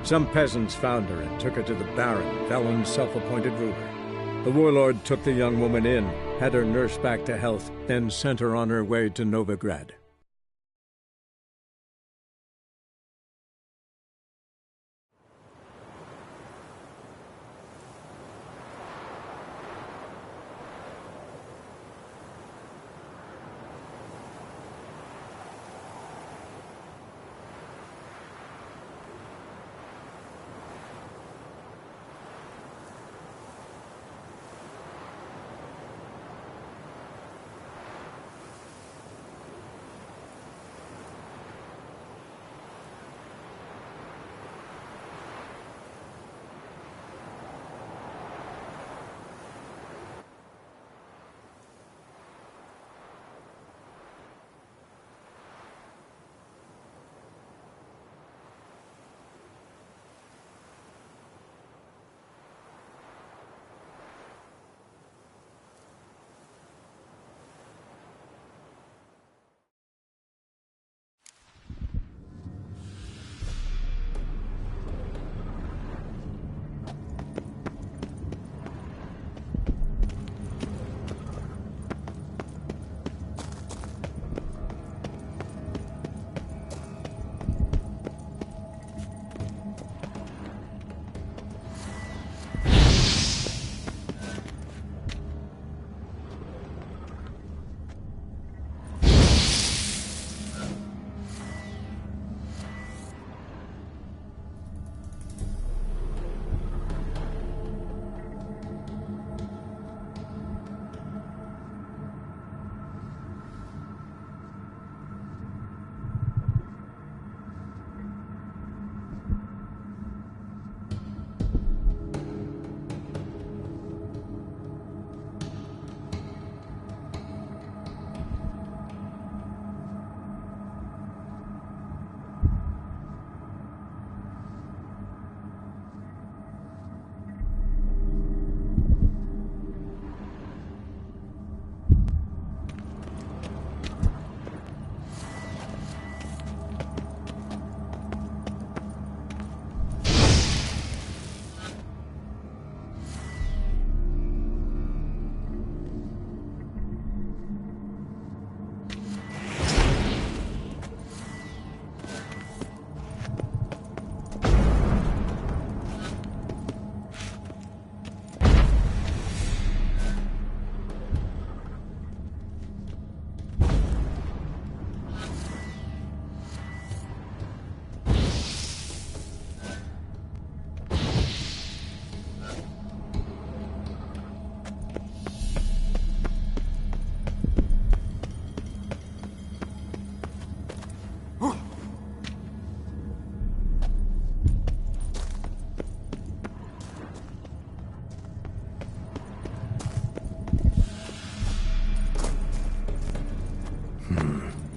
Some peasants found her and took her to the Baron, Velen's self-appointed ruler. The warlord took the young woman in, had her nursed back to health, then sent her on her way to Novigrad.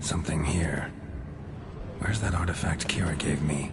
Something here. Where's that artifact Kira gave me?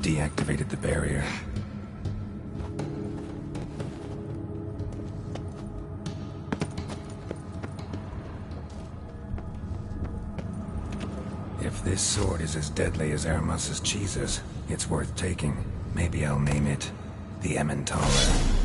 Deactivated the barrier. If this sword is as deadly as Aramus's cheeses, it's worth taking. Maybe I'll name it the Emmentaler.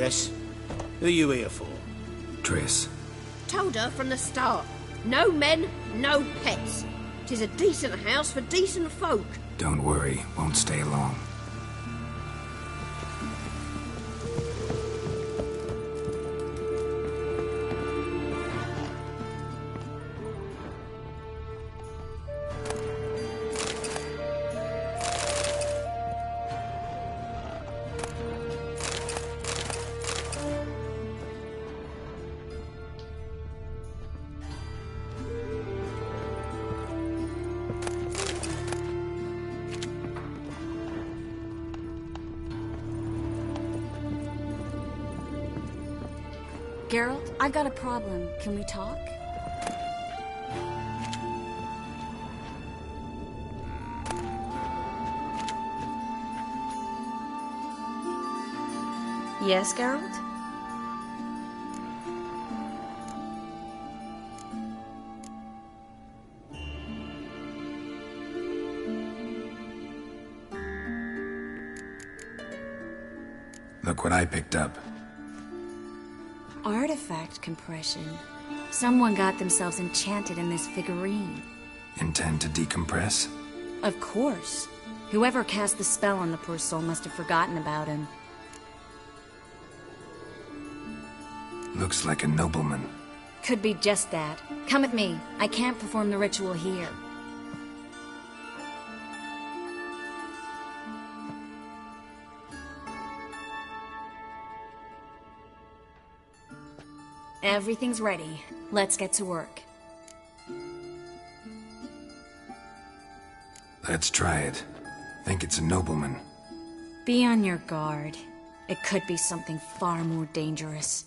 Yes? Who are you here for? Triss. Told her from the start. No men, no pets. 'Tis a decent house for decent folk. Don't worry, won't stay long. Geralt, I've got a problem. Can we talk? Yes, Geralt? Look what I picked up. Artifact compression. Someone got themselves enchanted in this figurine. Intend to decompress? Of course. Whoever cast the spell on the poor soul must have forgotten about him. Looks like a nobleman. Could be just that. Come with me. I can't perform the ritual here. Everything's ready. Let's get to work. Let's try it. Think it's a nobleman. Be on your guard. It could be something far more dangerous.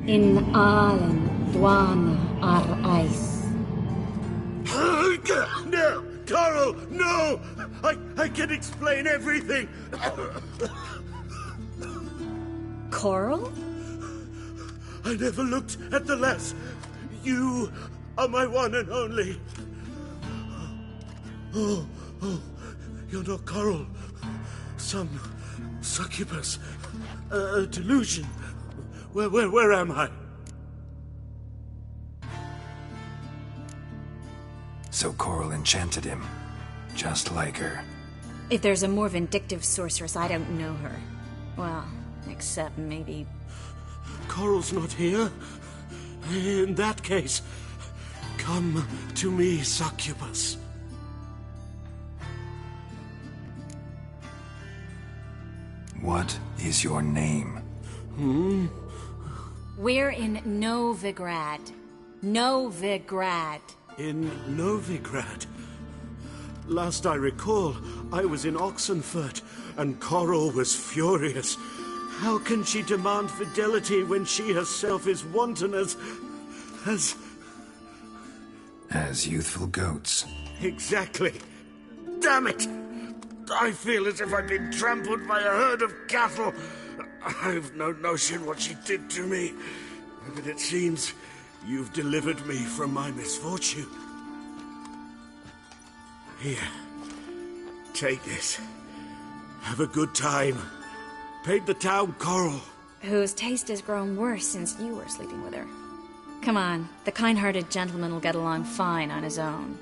In Allen, Dwana, Ar-Ice. No! Carl, no! I can explain everything! Coral? I never looked at the lass. You are my one and only. Oh, you're not Coral. Some succubus. A delusion. Where am I? So Coral enchanted him. Just like her. If there's a more vindictive sorceress, I don't know her. Well, except maybe... Coral's not here? In that case, come to me, succubus. What is your name? We're in Novigrad. Novigrad. In Novigrad? Last I recall, I was in Oxenfurt, and Coral was furious. How can she demand fidelity when she herself is wanton as youthful goats. Exactly. Damn it! I feel as if I've been trampled by a herd of cattle. I've no notion what she did to me, but it seems you've delivered me from my misfortune. Here, take this. Have a good time. Paint the town Coral. Whose taste has grown worse since you were sleeping with her. Come on, the kind-hearted gentleman will get along fine on his own.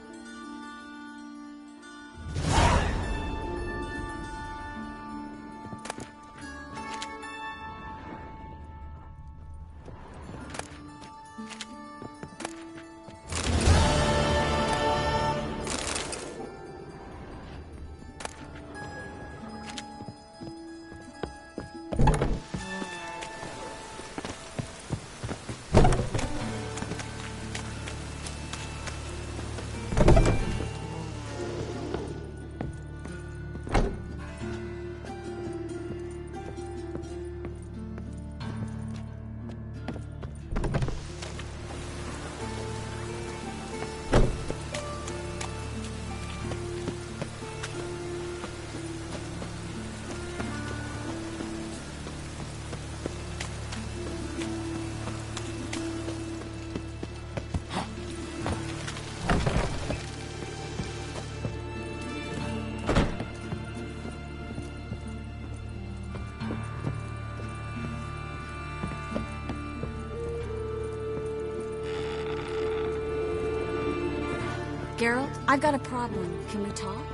Geralt, I've got a problem. Can we talk?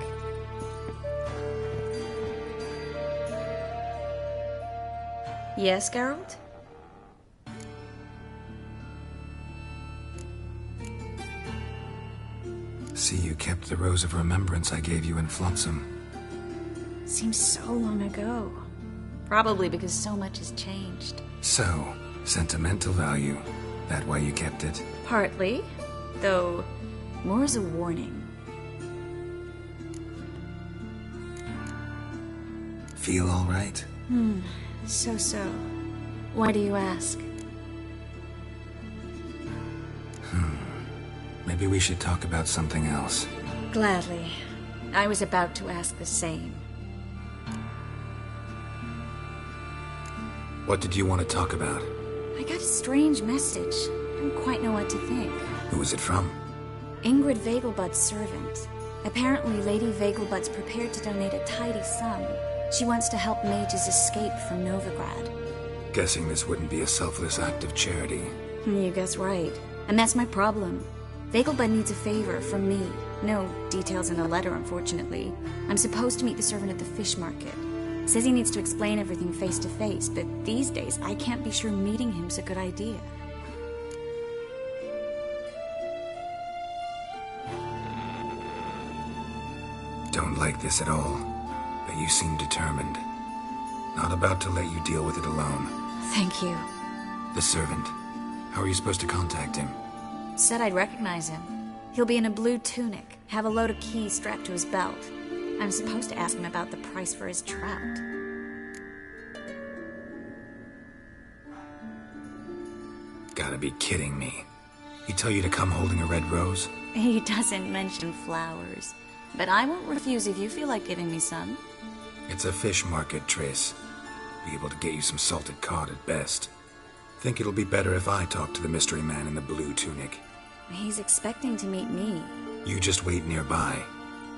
Yes, Geralt? See, you kept the Rose of Remembrance I gave you in Flotsam. Seems so long ago. Probably because so much has changed. So, sentimental value. That why you kept it? Partly, though more as a warning. Feel all right? So. Why do you ask? Maybe we should talk about something else. Gladly. I was about to ask the same. What did you want to talk about? I got a strange message. I don't quite know what to think. Who was it from? Ingrid Vegelbud's servant. Apparently, Lady Vegelbud's prepared to donate a tidy sum. She wants to help mages escape from Novigrad. Guessing this wouldn't be a selfless act of charity. You guess right. And that's my problem. Vegelbud needs a favor from me. No details in the letter, unfortunately. I'm supposed to meet the servant at the fish market. Says he needs to explain everything face to face, but these days I can't be sure meeting him's a good idea. Don't like this at all, but you seem determined. Not about to let you deal with it alone. Thank you. The servant. How are you supposed to contact him? Said I'd recognize him. He'll be in a blue tunic, have a load of keys strapped to his belt. I'm supposed to ask him about the price for his trout. Gotta be kidding me. He tell you to come holding a red rose? He doesn't mention flowers. But I won't refuse if you feel like giving me some. It's a fish market, Triss. Be able to get you some salted cod at best. Think it'll be better if I talk to the mystery man in the blue tunic. He's expecting to meet me. You just wait nearby.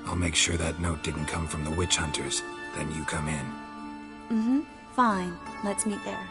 I'll make sure that note didn't come from the witch hunters. Then you come in. Fine. Let's meet there.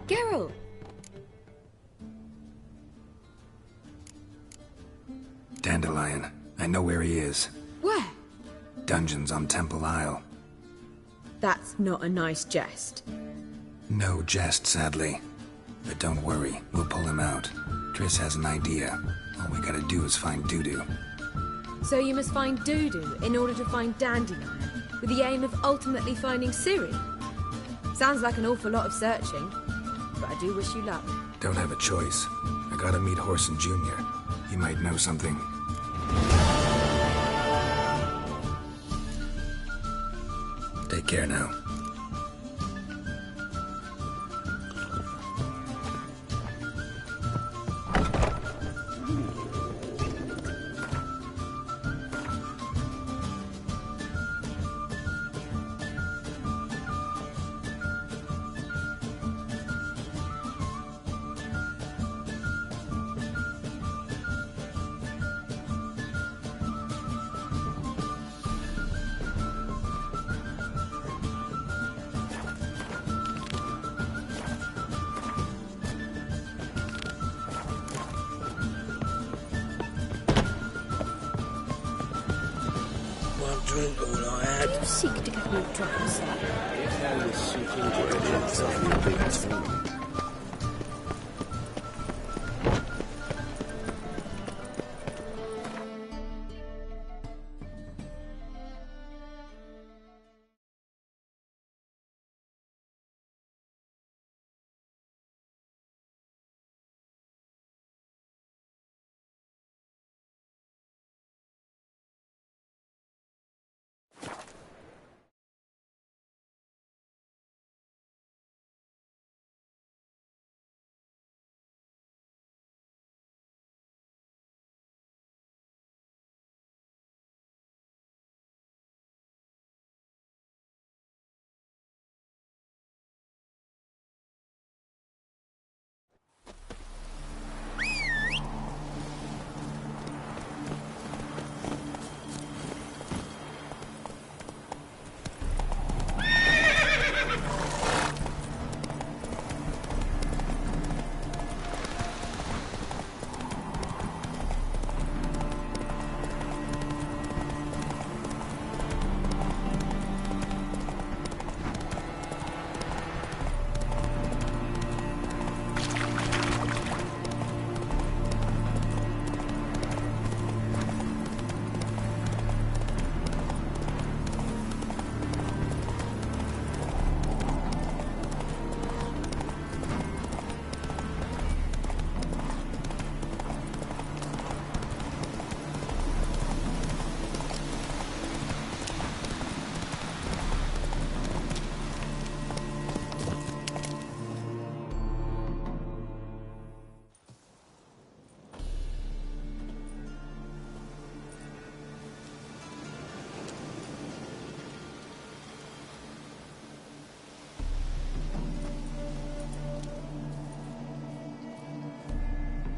Geralt! Dandelion. I know where he is. Where? Dungeons on Temple Isle. That's not a nice jest. No jest, sadly. But don't worry, we'll pull him out. Triss has an idea. All we gotta do is find Dudu. So you must find Dudu in order to find Dandelion, with the aim of ultimately finding Ciri? Sounds like an awful lot of searching, but I do wish you luck. Don't have a choice. I gotta meet Whoreson Jr. He might know something. Take care now. seek to get me drunk, sir? If I was seeking to get you drunk, that's all.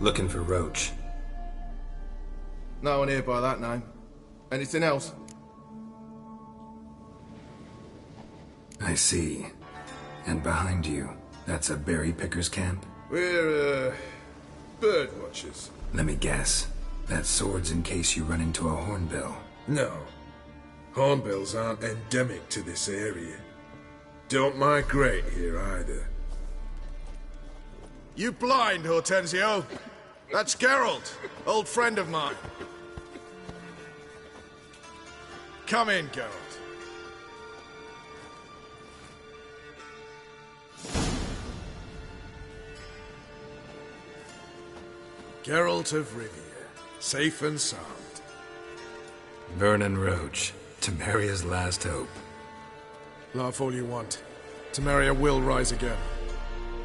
Looking for Roach. No one here by that name. Anything else? I see. And behind you, that's a berry picker's camp? We're, bird watchers. Let me guess. That sword's in case you run into a hornbill. No. Hornbills aren't endemic to this area. Don't migrate here either. You blind, Hortensio? That's Geralt, old friend of mine. Come in, Geralt. Geralt of Rivia, safe and sound. Vernon Roach, Temeria's last hope. Laugh all you want. Temeria will rise again.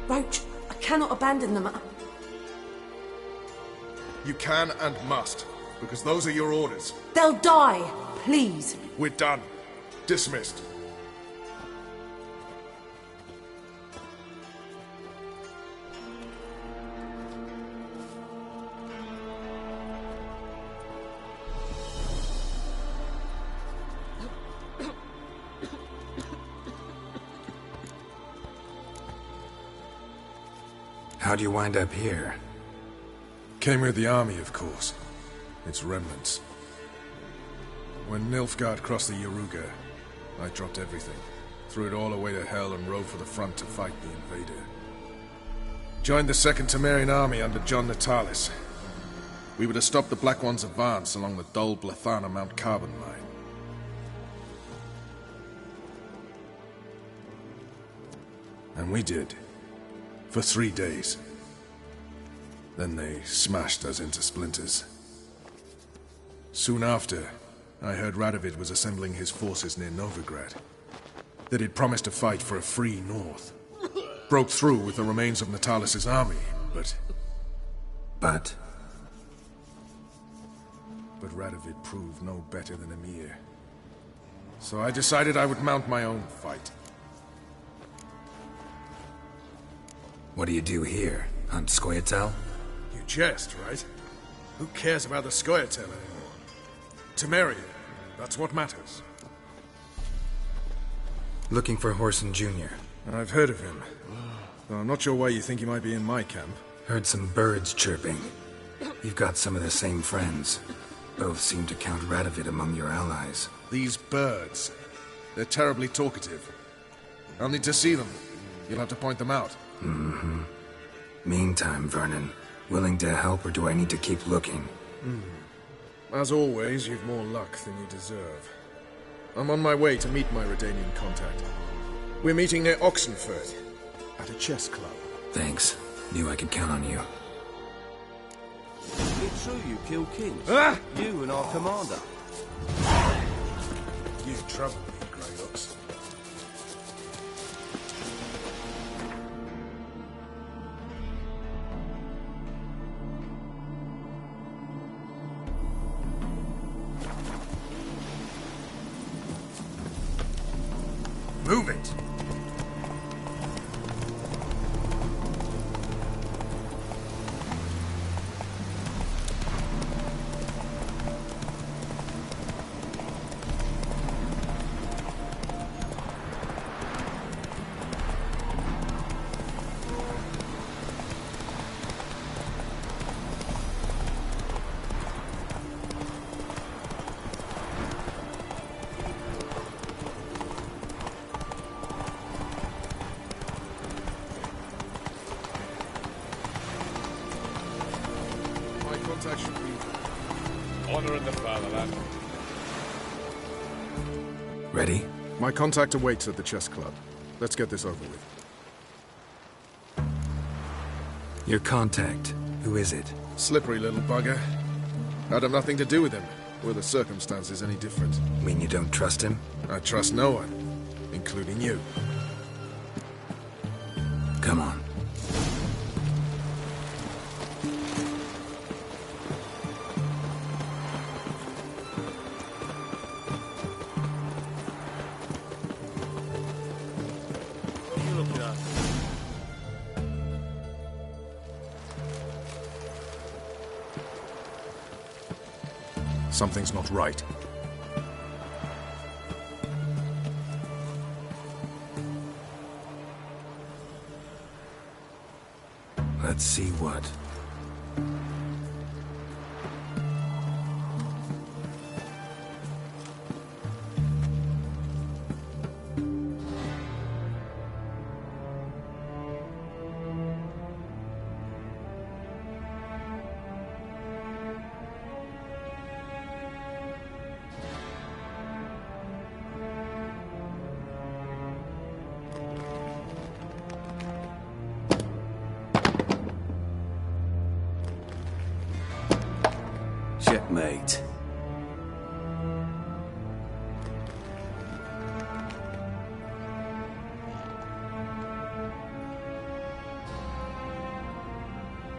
Roach, I cannot abandon them. You can and must, because those are your orders. They'll die, please. We're done. Dismissed. How'd you wind up here? Came with the army, of course. Its remnants. When Nilfgaard crossed the Yaruga, I dropped everything. Threw it all away to hell and rode for the front to fight the invader. Joined the Second Temerian Army under John Natalis. We were to stop the Black One's advance along the Dol Blathana Mount Carbon line. And we did. For 3 days. Then they smashed us into splinters. Soon after, I heard Radovid was assembling his forces near Novigrad. That he'd promised to fight for a free North. Broke through with the remains of Natalis' army, but... But Radovid proved no better than Emir. So I decided I would mount my own fight. what do you do here? Hunt Scoia'tael? You jest, right? Who cares about the Scoia'tael anymore? Temeria, that's what matters. Looking for Whoreson Jr. I've heard of him. Though I'm not sure why you think he might be in my camp. Heard some birds chirping. You've got some of the same friends. Both seem to count Radovid among your allies. These birds. They're terribly talkative. I'll need to see them. You'll have to point them out. Mm-hmm. Meantime, Vernon, willing to help or do I need to keep looking? As always, you've more luck than you deserve. I'm on my way to meet my Redanian contact. We're meeting near Oxenford, at a chess club. Thanks. Knew I could count on you. It's true you killed kings. You and our commander. You trouble me, Greyhawks. Move it! Honor in the fatherland. Ready? My contact awaits at the chess club. Let's get this over with. Your contact. Who is it? Slippery little bugger. I'd have nothing to do with him. Were the circumstances any different? Mean you don't trust him? I trust no one, including you. Come on. Something's not right. Let's see what. Checkmate.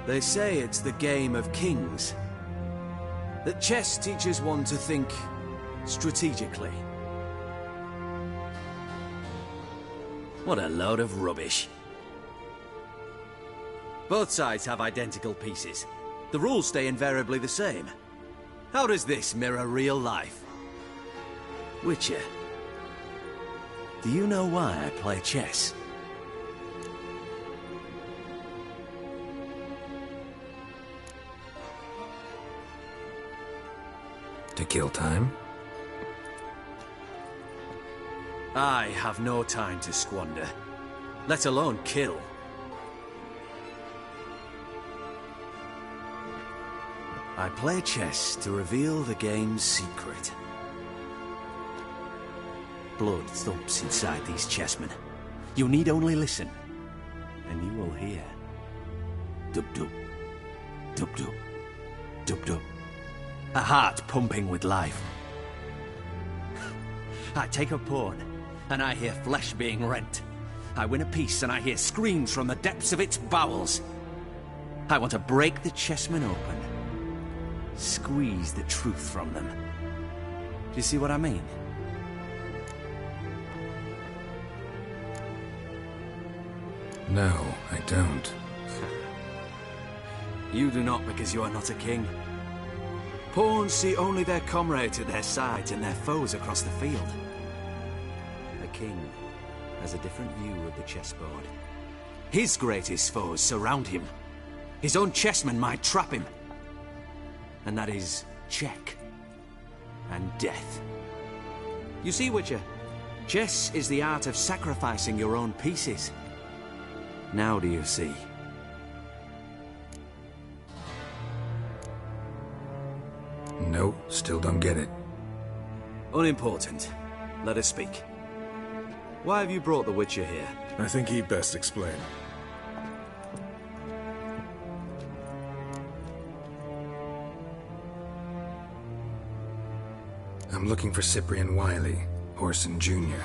They say it's the game of kings. That chess teaches one to think strategically. What a load of rubbish. Both sides have identical pieces. The rules stay invariably the same. How does this mirror real life? Witcher, do you know why I play chess? To kill time? I have no time to squander, let alone kill. I play chess to reveal the game's secret. Blood thumps inside these chessmen. You need only listen, and you will hear. Dub-dub, dub-dub, dub-dub. A heart pumping with life. I take a pawn, and I hear flesh being rent. I win a piece, and I hear screams from the depths of its bowels. I want to break the chessmen open. Squeeze the truth from them. Do you see what I mean? No, I don't. You do not because you are not a king. Pawns see only their comrades at their sides and their foes across the field. A king has a different view of the chessboard. His greatest foes surround him. His own chessmen might trap him. And that is check and death. You see, Witcher, Chess is the art of sacrificing your own pieces. Now do you see? No, still don't get it. Unimportant. Let us speak. Why have you brought the Witcher here? I think he'd best explain. I'm looking for Cyprian Wiley, Orson Jr.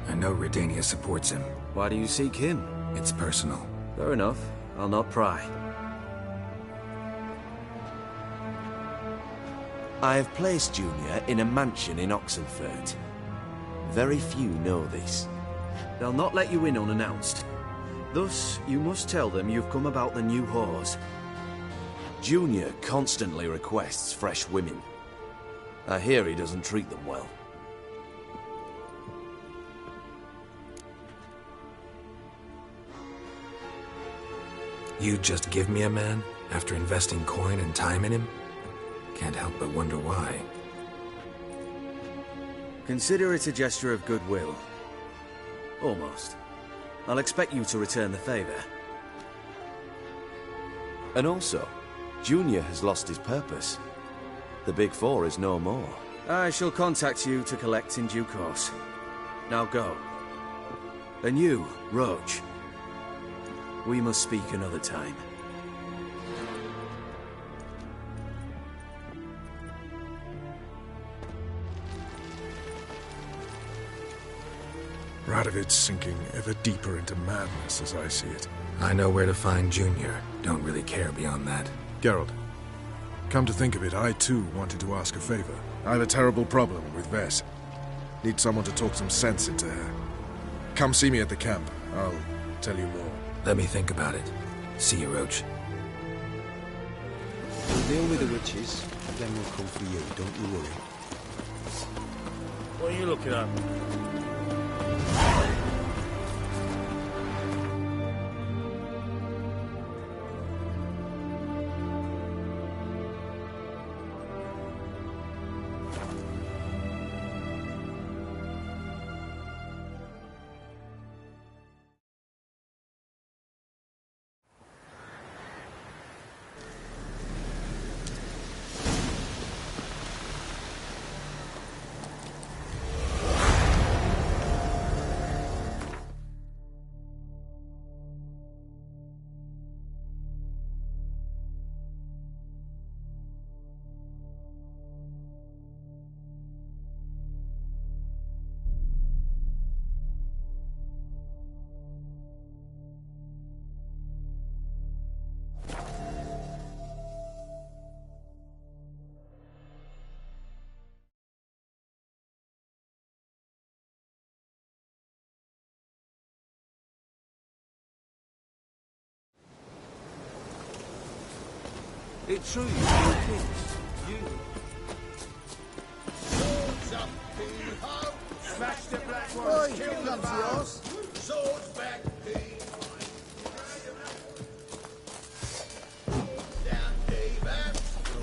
I know Redania supports him. Why do you seek him? It's personal. Fair enough. I'll not pry. I have placed Junior in a mansion in Oxenfurt. Very few know this. They'll not let you in unannounced. Thus, you must tell them you've come about the new whores. Junior constantly requests fresh women. I hear he doesn't treat them well. You just give me a man after investing coin and time in him? Can't help but wonder why. Consider it a gesture of goodwill. Almost. I'll expect you to return the favor. And also, Junior has lost his purpose. The Big Four is no more. I shall contact you to collect in due course. Now go. And you, Roach. We must speak another time. Radovid's sinking ever deeper into madness as I see it. I know where to find Junior. Don't really care beyond that. Geralt, come to think of it, I too wanted to ask a favor. I have a terrible problem with Vess. Need someone to talk some sense into her. Come see me at the camp. I'll tell you more. Let me think about it. See you, Roach. We'll deal with the witches, then we'll come for you, don't you worry. What are you looking at? It's true, you kill kings. You. Swords up, P-ho! Smash the black ones, kill the boss! Swords back, down, Dave.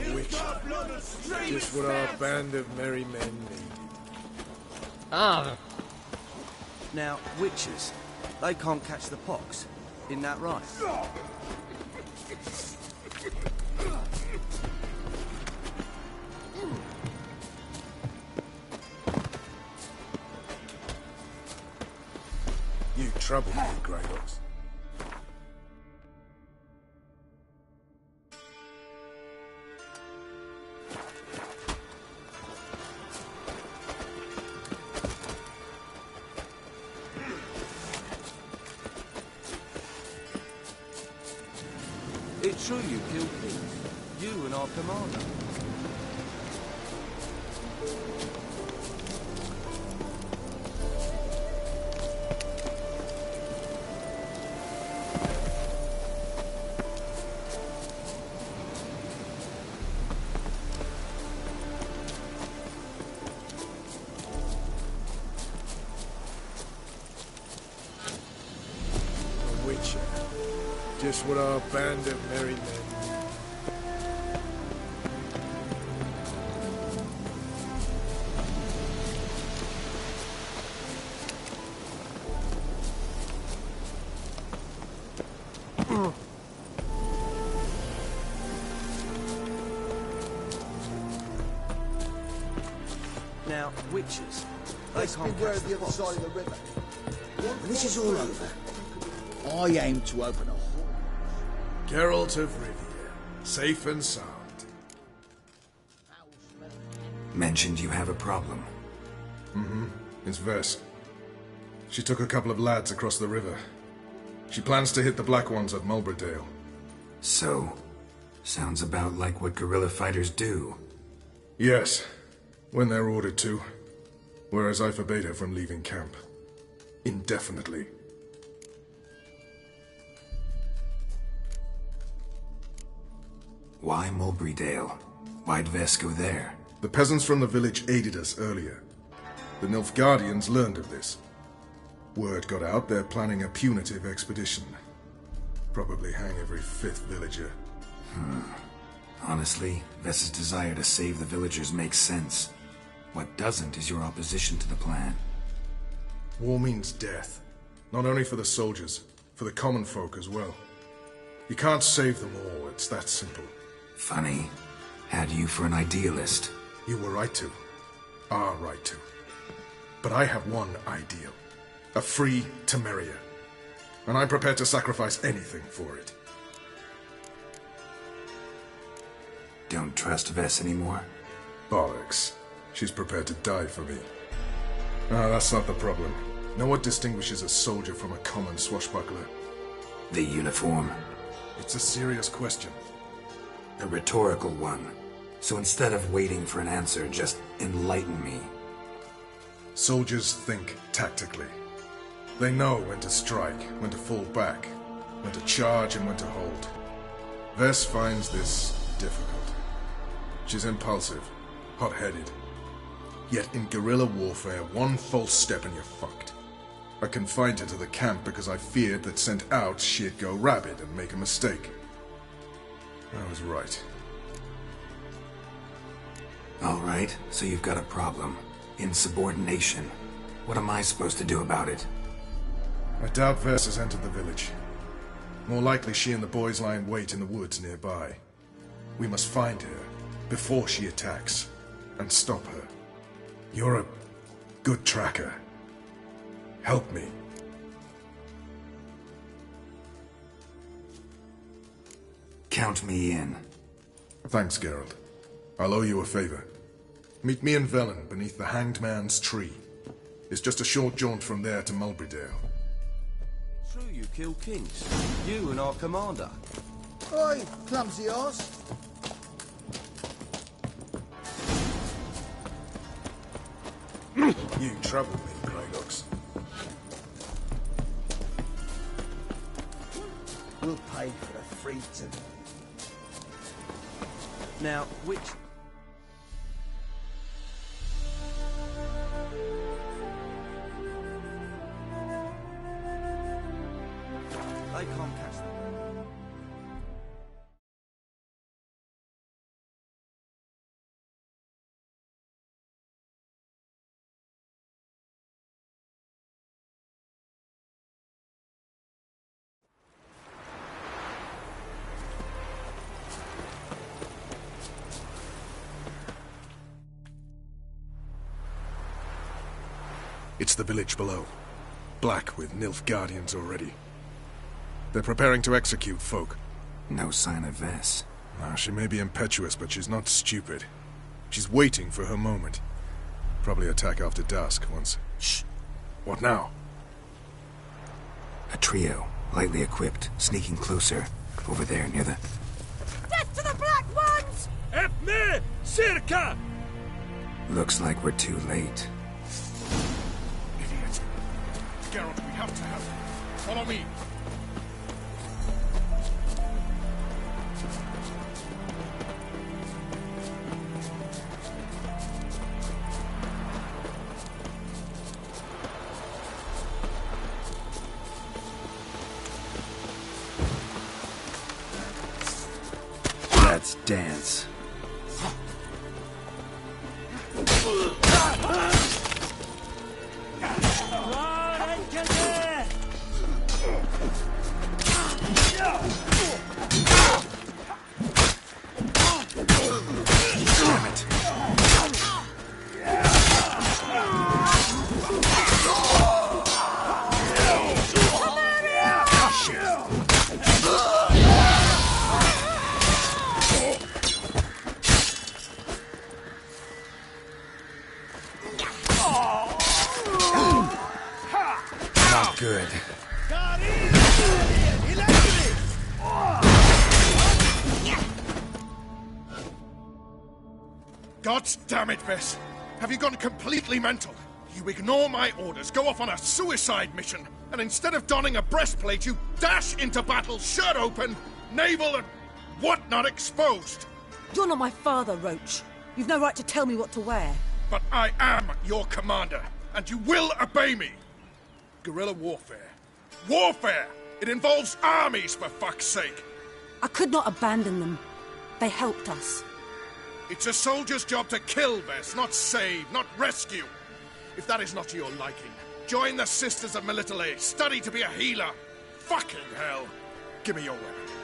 You've got blood and stream. Just what our band of merry men need. Now, witches, they can't catch the pox. Isn't that right? You trouble me, Greyhawks. It's true you killed kings. You and our commander. Just what our band of merry men. Now, witches. Let's beware of the other side of the river. When this is all over, I aim to open a hole. Geralt of Rivia, safe and sound. Mentioned you have a problem. Mm-hmm. It's Vess. She took a couple of lads across the river. She plans to hit the Black Ones at Mulbridale. So, sounds about like what guerrilla fighters do. Yes, when they're ordered to. Whereas I forbade her from leaving camp. Indefinitely. Why Mulbridale? Why'd Vess go there? The peasants from the village aided us earlier. The Nilfgaardians learned of this. Word got out they're planning a punitive expedition. Probably hang every 5th villager. Honestly, Vess's desire to save the villagers makes sense. What doesn't is your opposition to the plan. War means death. Not only for the soldiers, for the common folk as well. You can't save them all, it's that simple. Funny. Had you for an idealist. You were right to. Are right to. But I have one ideal. A free Temeria. And I'm prepared to sacrifice anything for it. Don't trust Vess anymore? Bollocks. She's prepared to die for me. Ah, that's not the problem. Know what distinguishes a soldier from a common swashbuckler? The uniform. It's a serious question. A rhetorical one. So instead of waiting for an answer, just enlighten me. Soldiers think tactically. They know when to strike, when to fall back, when to charge and when to hold. Vess finds this difficult. She's impulsive, hot-headed. Yet in guerrilla warfare, one false step and you're fucked. I confined her to the camp because I feared that sent out she'd go rabid and make a mistake. I was right. All right, so you've got a problem. Insubordination. What am I supposed to do about it? I doubt Vess has entered the village. More likely she and the boys lie in wait in the woods nearby. We must find her before she attacks and stop her. You're a good tracker. Help me. Count me in. Thanks, Geralt. I'll owe you a favor. Meet me and Velen beneath the Hanged Man's tree. It's just a short jaunt from there to Mulbridale. It's true you kill kings. You and our commander. Oi, clumsy arse. You troubled me, Greylocks. We'll pay for the free to. Now, which... They can't catch them. It's the village below. Black with Nilfgaardians already. They're preparing to execute folk. No sign of Vess. She may be impetuous, but she's not stupid. She's waiting for her moment. Probably attack after dusk once... Shh! What now? A trio, lightly equipped, sneaking closer. Over there, near the... Death to the Black Ones! Help me! Circa! Looks like we're too late. Idiot. Geralt, we have to help. Follow me. Let's dance. God damn it, Ves. Have you gone completely mental? You ignore my orders, go off on a suicide mission, and instead of donning a breastplate, you dash into battle, shirt open, navel and whatnot exposed. You're not my father, Roach. You've no right to tell me what to wear. But I am your commander, and you will obey me. Guerrilla warfare. Warfare! It involves armies, for fuck's sake. I could not abandon them. They helped us. It's a soldier's job to kill, Ves, not save, not rescue. If that is not to your liking, join the Sisters of Melitele. Study to be a healer. Fucking hell. Give me your weapon.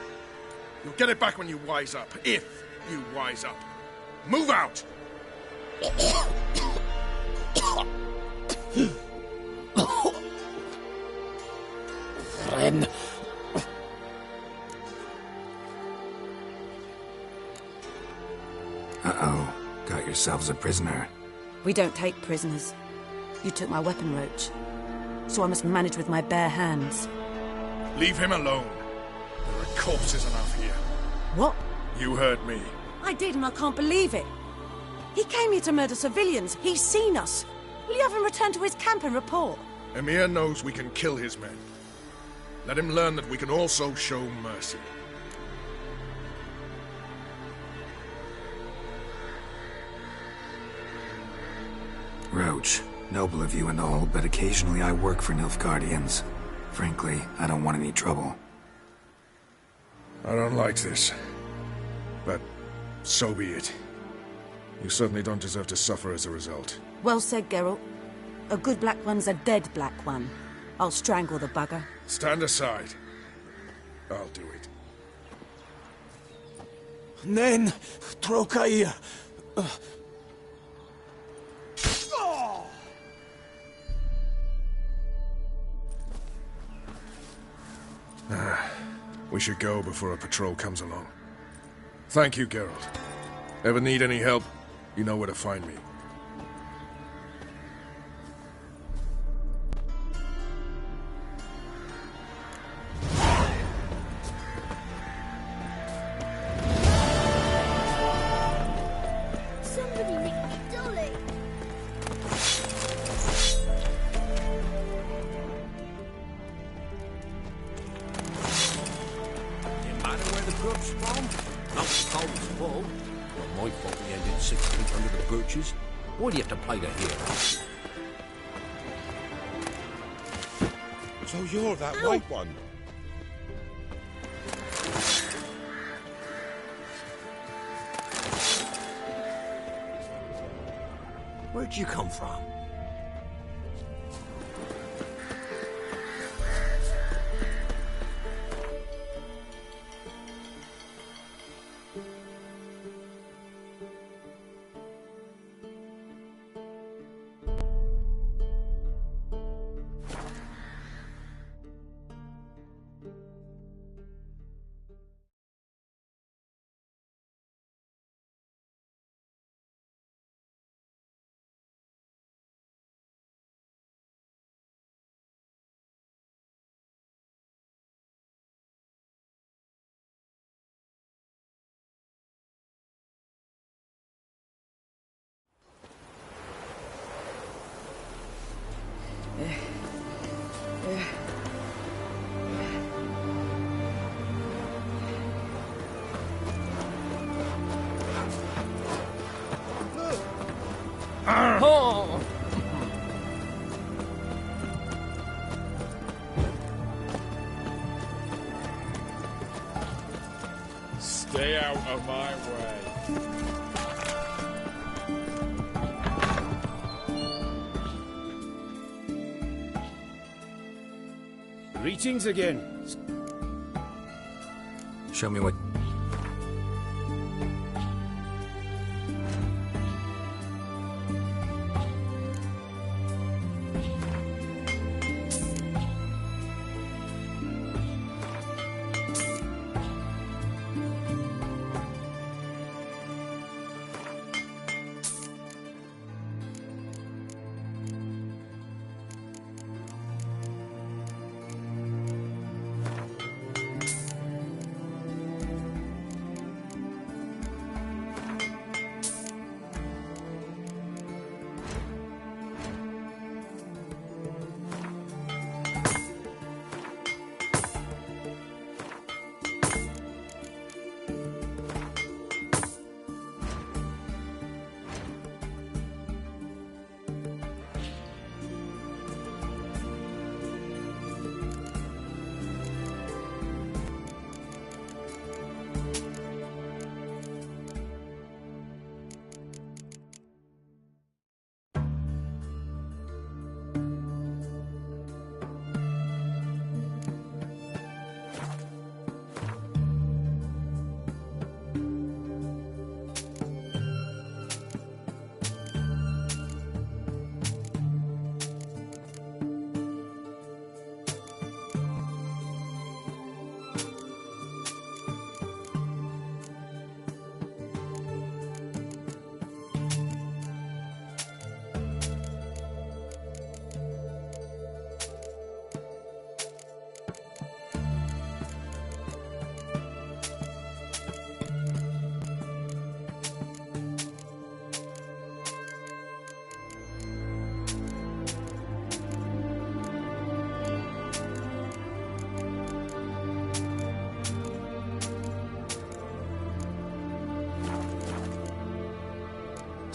You'll get it back when you wise up. If you wise up. Move out! Friend. Uh-oh. Got yourselves a prisoner. We don't take prisoners. You took my weapon, Roach. So I must manage with my bare hands. Leave him alone. There are corpses enough here. What? You heard me. I did, and I can't believe it. He came here to murder civilians. He's seen us. Will you have him return to his camp and report? Emir knows we can kill his men. Let him learn that we can also show mercy. Roach, noble of you and all, but occasionally I work for Nilfgaardians. Frankly, I don't want any trouble. I don't like this. But so be it. You certainly don't deserve to suffer as a result. Well said, Geralt. A good black one's a dead black one. I'll strangle the bugger. Stand aside. I'll do it. Nen, Trokair. We should go before a patrol comes along. Thank you, Geralt. Ever need any help, you know where to find me. Somebody nicked my dolly. Didn't matter where the grub's from. Not the cold's full. Not my fault we ended 6 feet under the birches. Why do you have to play the hero? So you're that white one? Where'd you come from? Oh. Stay out of my way. Greetings again. Show me what...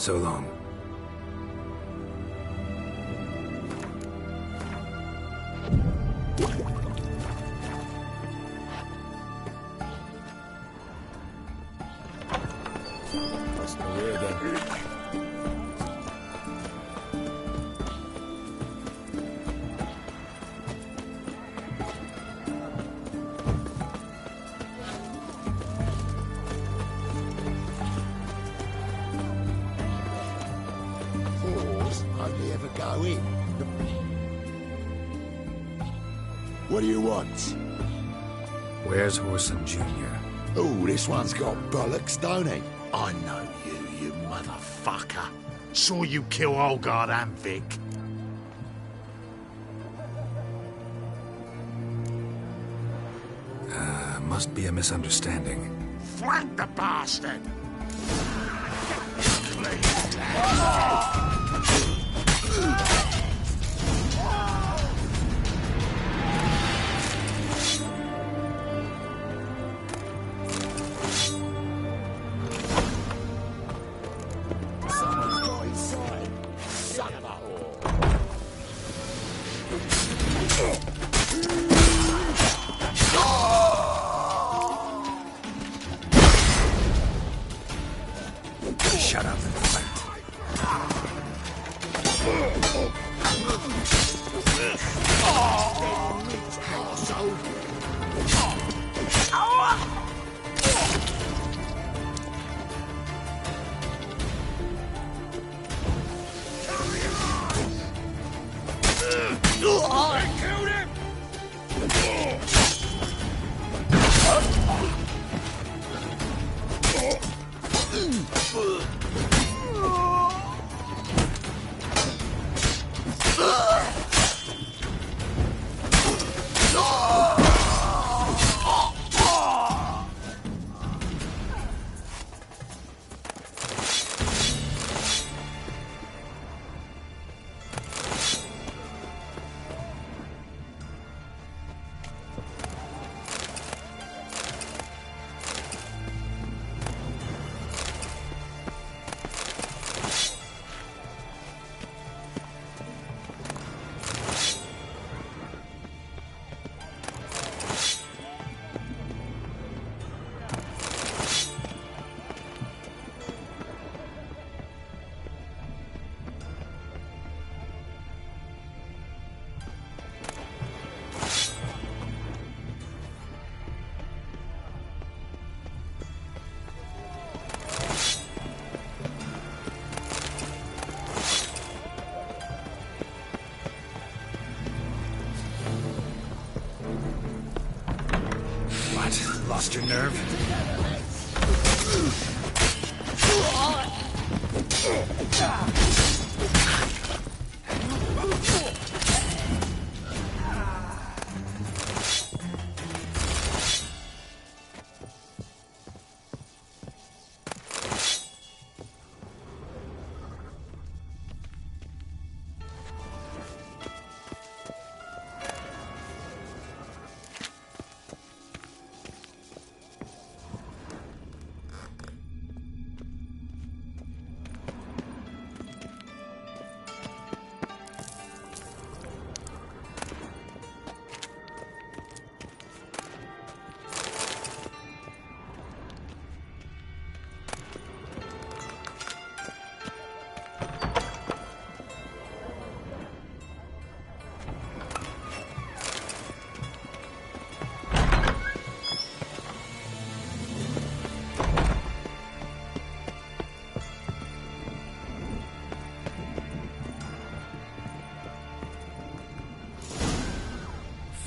So long. That's no way then. Whores only ever go in. What do you want? Where's Whoreson Jr.? Oh, this one's got bollocks, don't he? I know you motherfucker. Saw you kill Olgard and Vic. Must be a misunderstanding. Flank the bastard! Someone's got inside. Son of a whore. Shut up and fight. Lost your nerve?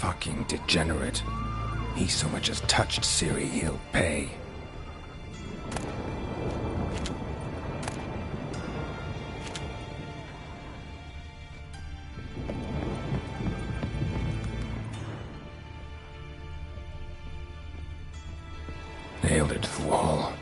Fucking degenerate. He so much as touched Ciri, he'll pay. Nailed it to the wall.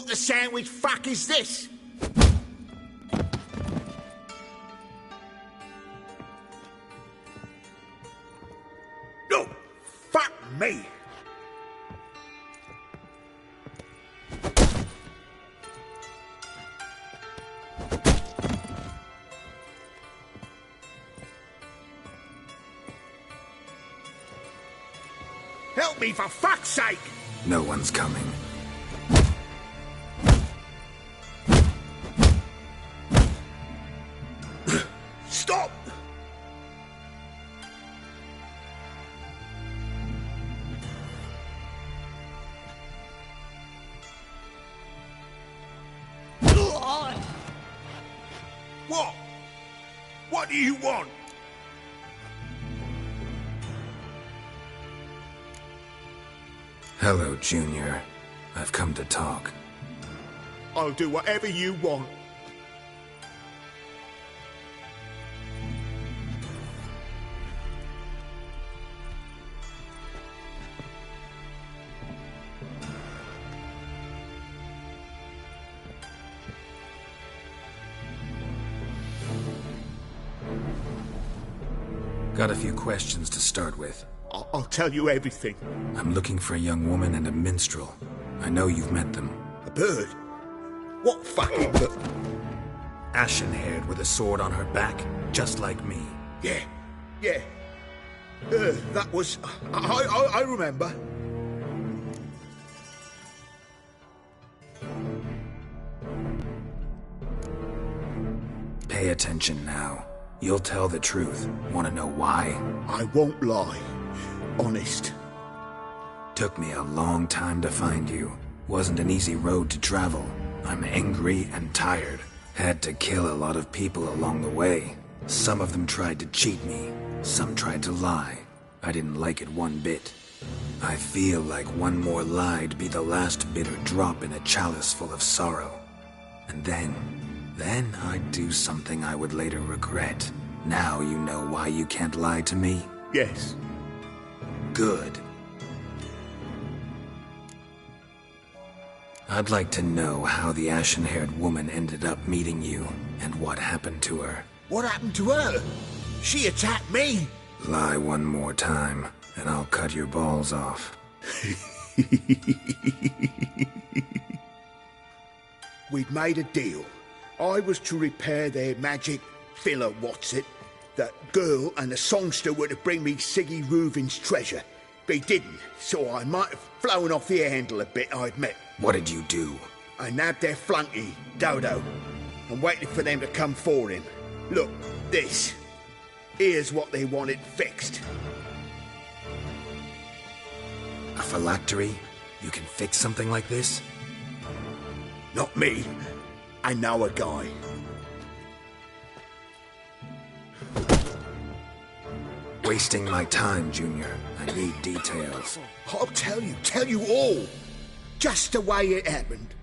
What the sandwich fuck is this? No, fuck me. Help me, for fuck's sake! No one's coming. Stop! What? What do you want? Hello, Junior. I've come to talk. I'll do whatever you want. Got a few questions to start with. I'll tell you everything. I'm looking for a young woman and a minstrel. I know you've met them. A bird? What fucking bird? Ashen-haired with a sword on her back, just like me. Yeah. That was... I remember. Pay attention now. You'll tell the truth. Want to know why? I won't lie. Honest. Took me a long time to find you. Wasn't an easy road to travel. I'm angry and tired. Had to kill a lot of people along the way. Some of them tried to cheat me. Some tried to lie. I didn't like it one bit. I feel like one more lie'd be the last bitter drop in a chalice full of sorrow. And then I'd do something I would later regret. Now you know why you can't lie to me? Yes. Good. I'd like to know how the ashen-haired woman ended up meeting you, and what happened to her. What happened to her? She attacked me! Lie one more time, and I'll cut your balls off. We'd made a deal. I was to repair their magic filler, that girl and the songster were to bring me Siggy Reuven's treasure. They didn't, so I might have flown off the handle a bit, I admit. What did you do? I nabbed their flunky, Dodo, and waited for them to come for him. Look, this. Here's what they wanted fixed. A phylactery? You can fix something like this? Not me. I know a guy. Wasting my time, Junior. I need details. I'll tell you all. Just the way it happened.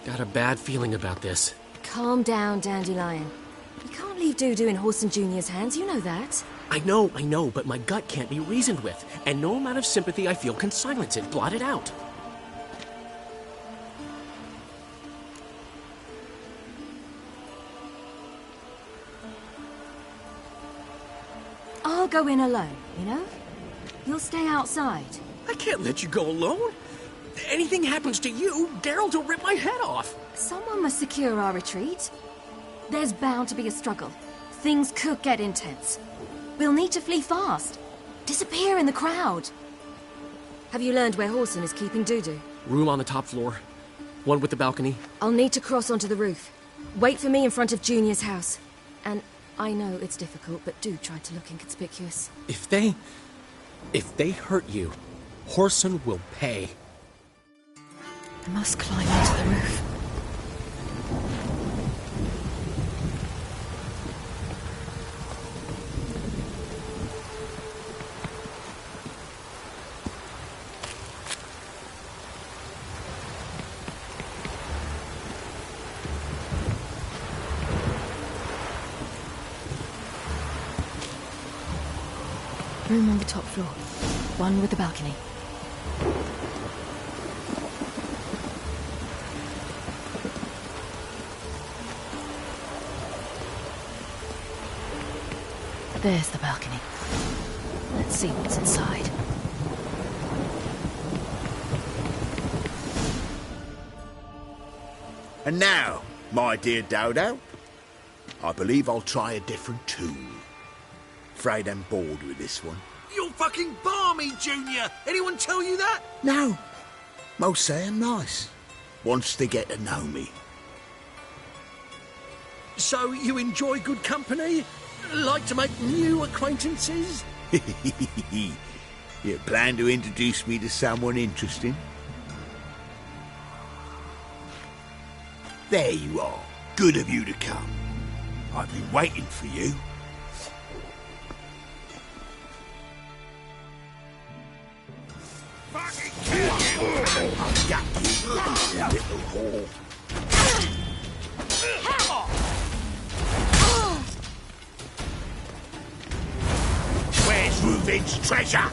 Got a bad feeling about this. Calm down, Dandelion. You can't leave Dudu in Horson Jr.'s hands, you know that. I know, but my gut can't be reasoned with, and no amount of sympathy I feel can silence it, blot it out. I'll go in alone, you know? You'll stay outside. I can't let you go alone. Anything happens to you, Geralt will rip my head off. Someone must secure our retreat. There's bound to be a struggle. Things could get intense. We'll need to flee fast. Disappear in the crowd. Have you learned where Horson is keeping Dudu? Room on the top floor. One with the balcony. I'll need to cross onto the roof. Wait for me in front of Junior's house. And I know it's difficult, but do try to look inconspicuous. If they hurt you, Whoreson will pay. I must climb onto the roof. Room on the top floor. One with a balcony. There's the balcony. Let's see what's inside. And now, my dear Dodo, I believe I'll try a different tune. Afraid I'm bored with this one. You're fucking balmy, Junior! Anyone tell you that? No. Most say I'm nice. Wants to get to know me. So you enjoy good company? Like to make new acquaintances? You plan to introduce me to someone interesting? There you are. Good of you to come. I've been waiting for you. Fucking kill you! I've got you, you little whore. Where's Reuven's treasure?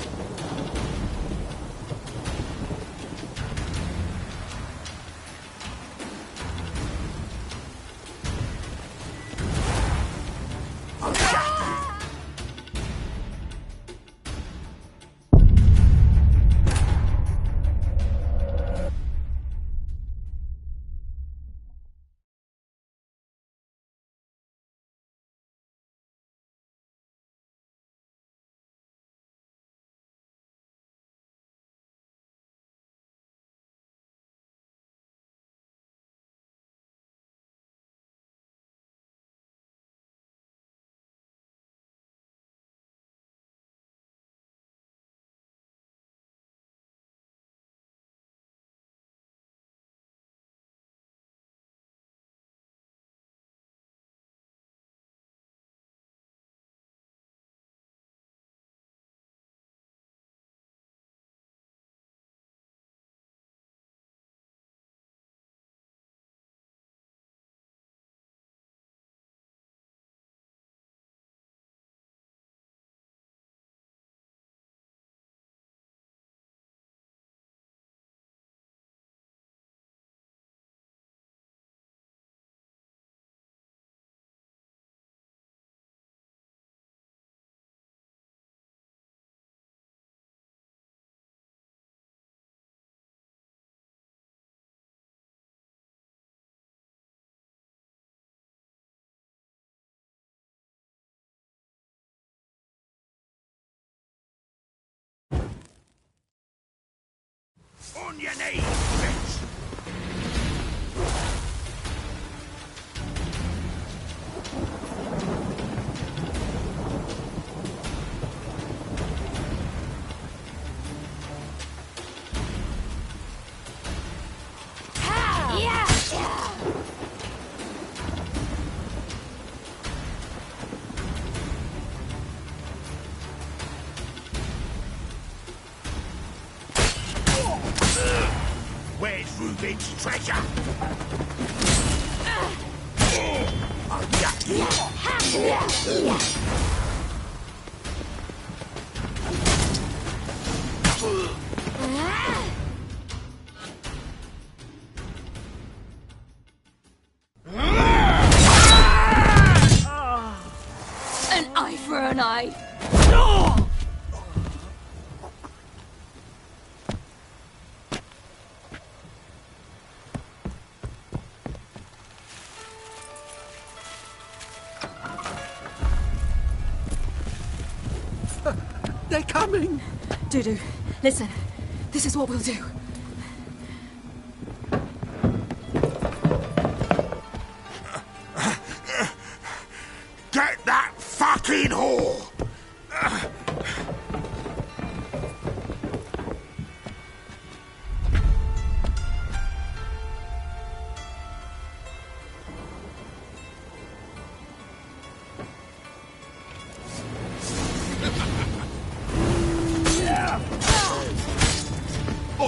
On your knees, bitch! Where's Reuven's treasure? I've got you. An eye for an eye. They're coming! Dudu, listen. This is what we'll do.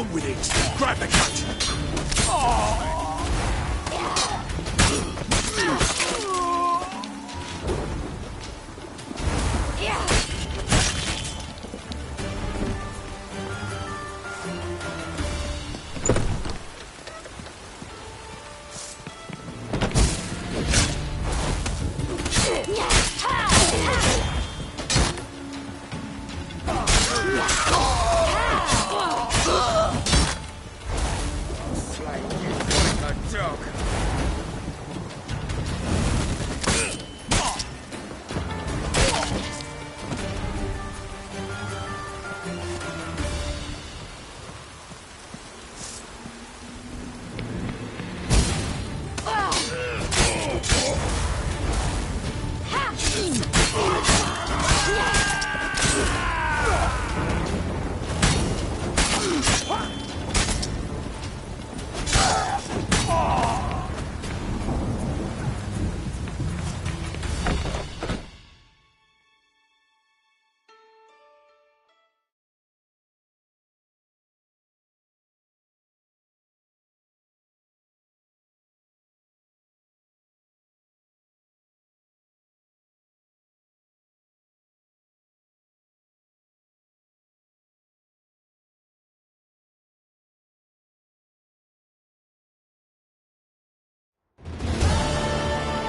On with it! Grab the cut!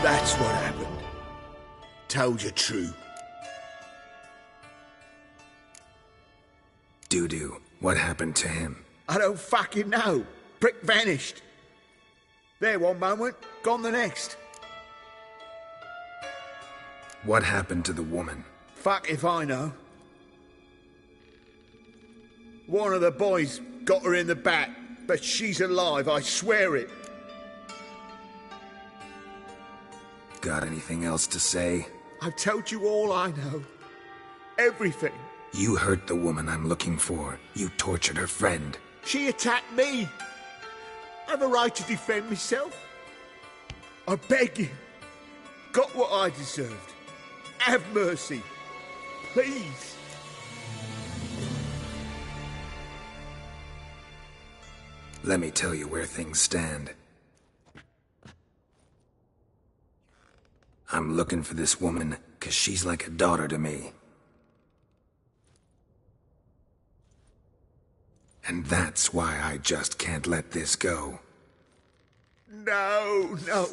That's what happened. Told you true. Dudu, what happened to him? I don't fucking know. Prick vanished. There one moment, gone the next. What happened to the woman? Fuck if I know. One of the boys got her in the back, but she's alive, I swear it. Got anything else to say? I've told you all I know. Everything. You hurt the woman I'm looking for. You tortured her friend. She attacked me. I have a right to defend myself. I beg you. Got what I deserved. Have mercy. Please. Let me tell you where things stand. I'm looking for this woman, 'cause she's like a daughter to me. And that's why I just can't let this go. No, no.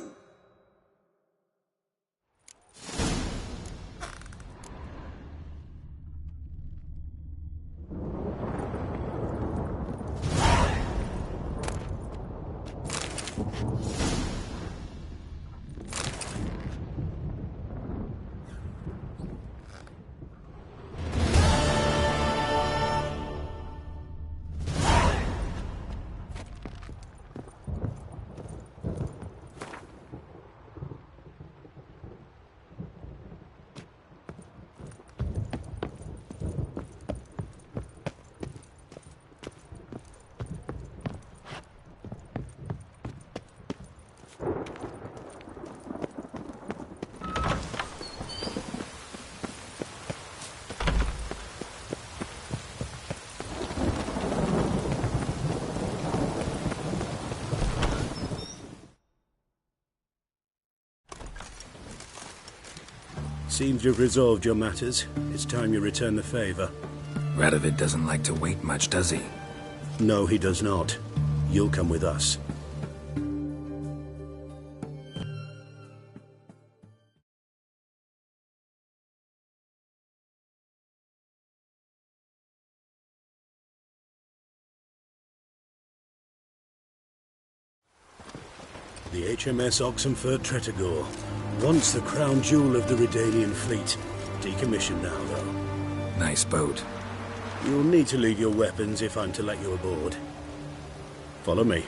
Seems you've resolved your matters. It's time you return the favor. Radovid doesn't like to wait much, does he? No, he does not. You'll come with us. The HMS Oxenford Tretogor. Once the crown jewel of the Redanian fleet. Decommissioned now, though. Nice boat. You'll need to leave your weapons if I'm to let you aboard. Follow me.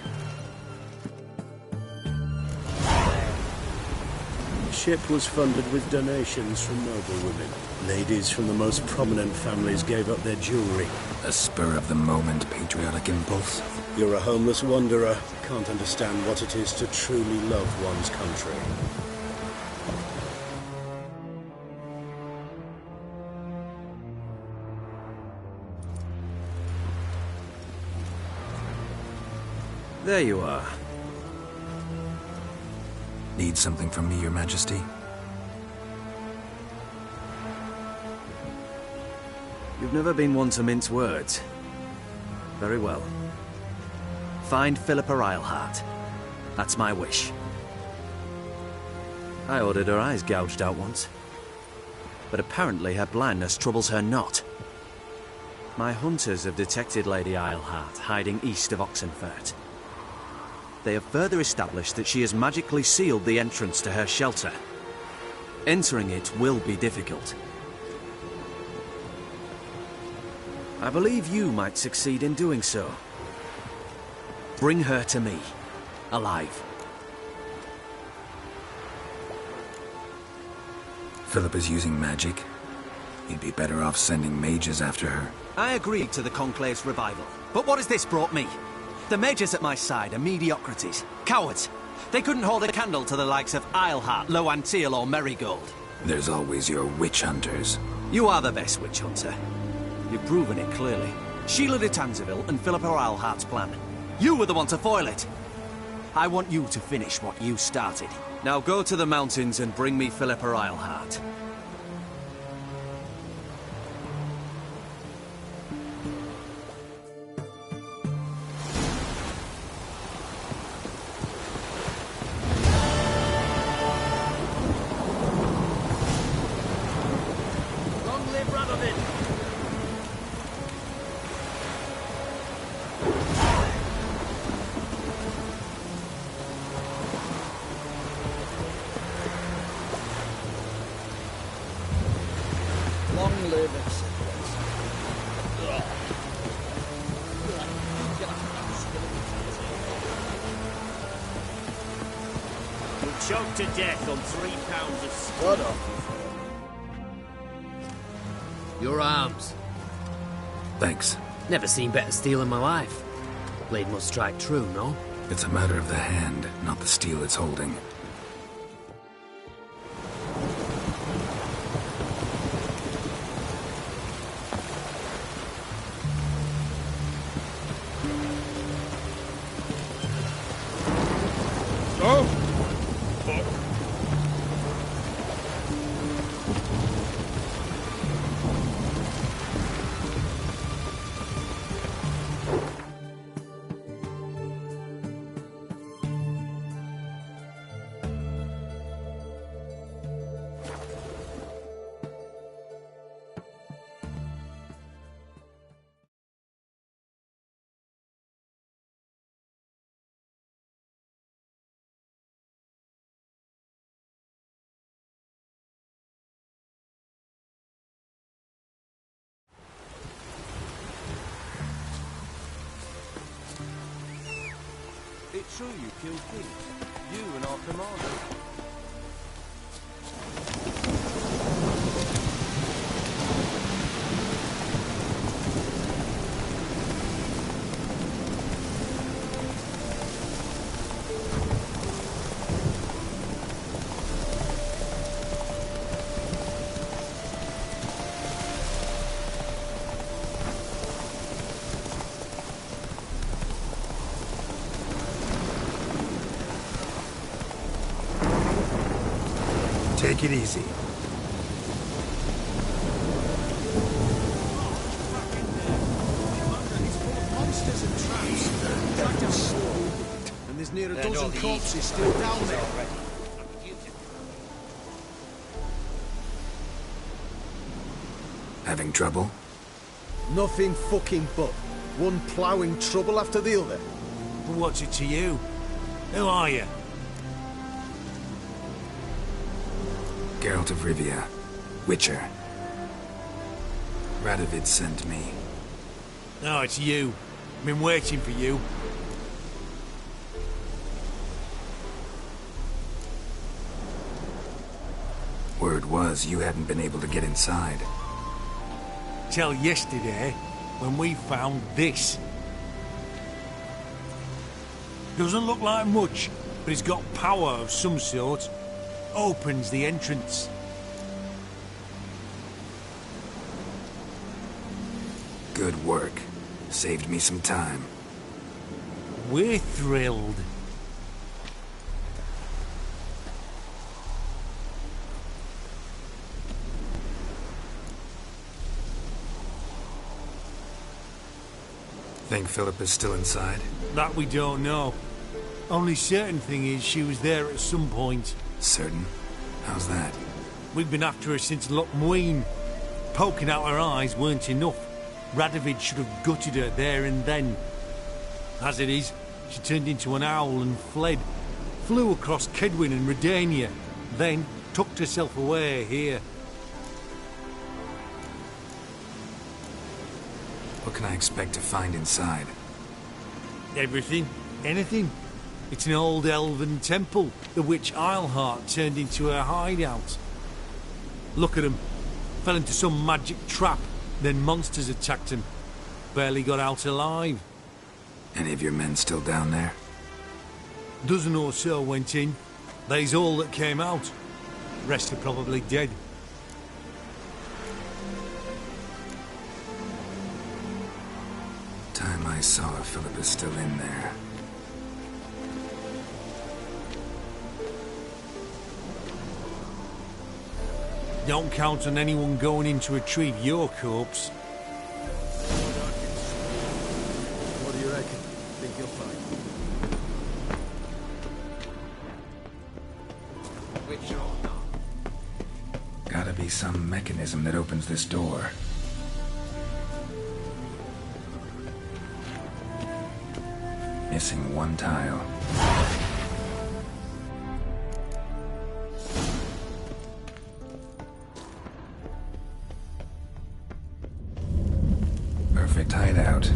The ship was funded with donations from noblewomen. Ladies from the most prominent families gave up their jewelry. A spur-of-the-moment patriotic impulse? You're a homeless wanderer. Can't understand what it is to truly love one's country. There you are. Need something from me, Your Majesty? You've never been one to mince words. Very well. Find Philippa Eilhart. That's my wish. I ordered her eyes gouged out once. But apparently her blindness troubles her not. My hunters have detected Lady Eilhart hiding east of Oxenfurt. They have further established that she has magically sealed the entrance to her shelter. Entering it will be difficult. I believe you might succeed in doing so. Bring her to me, alive. Philippa's using magic. You'd be better off sending mages after her. I agreed to the Conclave's revival, but what has this brought me? The mages at my side are mediocrities, cowards. They couldn't hold a candle to the likes of Eilhart, Loantil, or Merigold. There's always your witch hunters. You are the best witch hunter. You've proven it clearly. Sheila de Tanzeville and Philippa Eilhart's plan. You were the one to foil it. I want you to finish what you started. Now go to the mountains and bring me Philippa Eilhart. Long live Radovid! Long live acceptance. You'll choke to death on 3 pounds of steel. Shut up. Your arms. Thanks. Never seen better steel in my life. Blade must strike true, no? It's a matter of the hand, not the steel it's holding. Oh! It's true you killed King. You and our commander. Take it easy. Monsters and traps. Tracked our sword. And there's near a dozen corpses still down there. Having trouble? Nothing fucking but. One ploughing trouble after the other. But what's it to you? Who are you? Geralt of Rivia. Witcher. Radovid sent me. No, it's you. I've been waiting for you. Word was you hadn't been able to get inside. Till yesterday, when we found this. Doesn't look like much, but it's got power of some sort. Opens the entrance. Good work. Saved me some time. We're thrilled. Think Philip is still inside? That we don't know. Only certain thing is she was there at some point. Certain? How's that? We've been after her since Lochmuin. Poking out her eyes weren't enough. Radovid should have gutted her there and then. As it is, she turned into an owl and fled. Flew across Kedwin and Redania. Then tucked herself away here. What can I expect to find inside? Everything. Anything. It's an old elven temple, the witch Eilhart turned into her hideout. Look at him. Fell into some magic trap, then monsters attacked him. Barely got out alive. Any of your men still down there? Dozen or so went in. They's all that came out. Rest are probably dead. Time I saw her, Philip is still in there. Don't count on anyone going in to retrieve your corpse. What do you reckon? Think you'll find? Which or not? Gotta be some mechanism that opens this door. Missing one tile. Perfect hideout.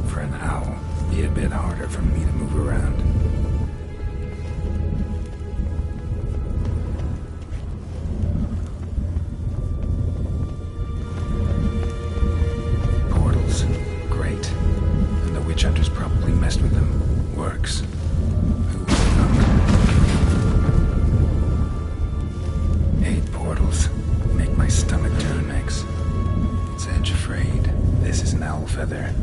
For an owl. Be a bit harder for me to move around. Portals. Great. And the witch hunters probably messed with them. Works. Who would have thunk? 8 portals. Make my stomach turn next. It's edge afraid. This is an owl feather.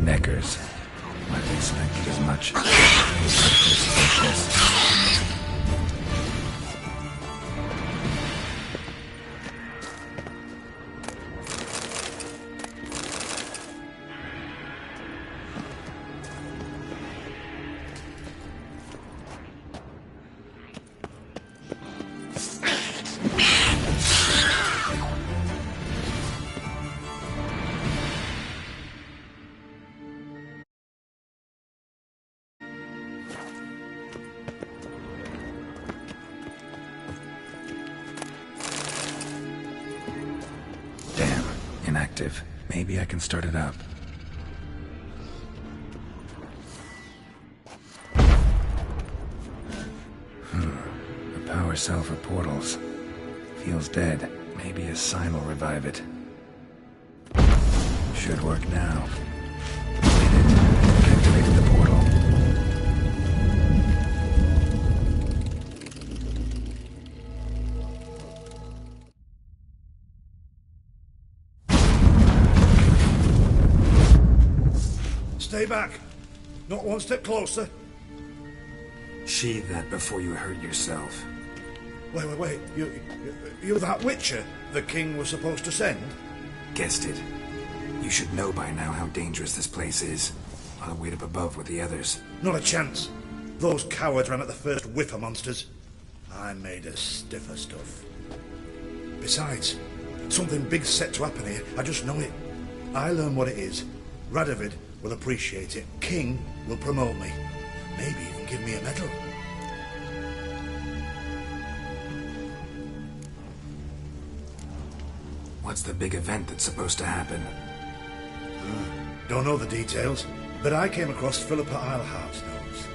Neckers. Might have expected as much. Inactive. Maybe I can start it up. A power cell for portals. Feels dead. Maybe a sign will revive it. Should work now. Did it. Activated the portal. Stay back. Not one step closer. Sheathe that before you hurt yourself. Wait. You're that Witcher the king was supposed to send? Guessed it. You should know by now how dangerous this place is. I'll wait up above with the others. Not a chance. Those cowards ran at the first whiff of monsters. I'm made of stiffer stuff. Besides, something big's set to happen here. I just know it. I learn what it is. Radovid will appreciate it. King will promote me. Maybe even give me a medal. What's the big event that's supposed to happen? Don't know the details, but I came across Philippa Eilhart's notes.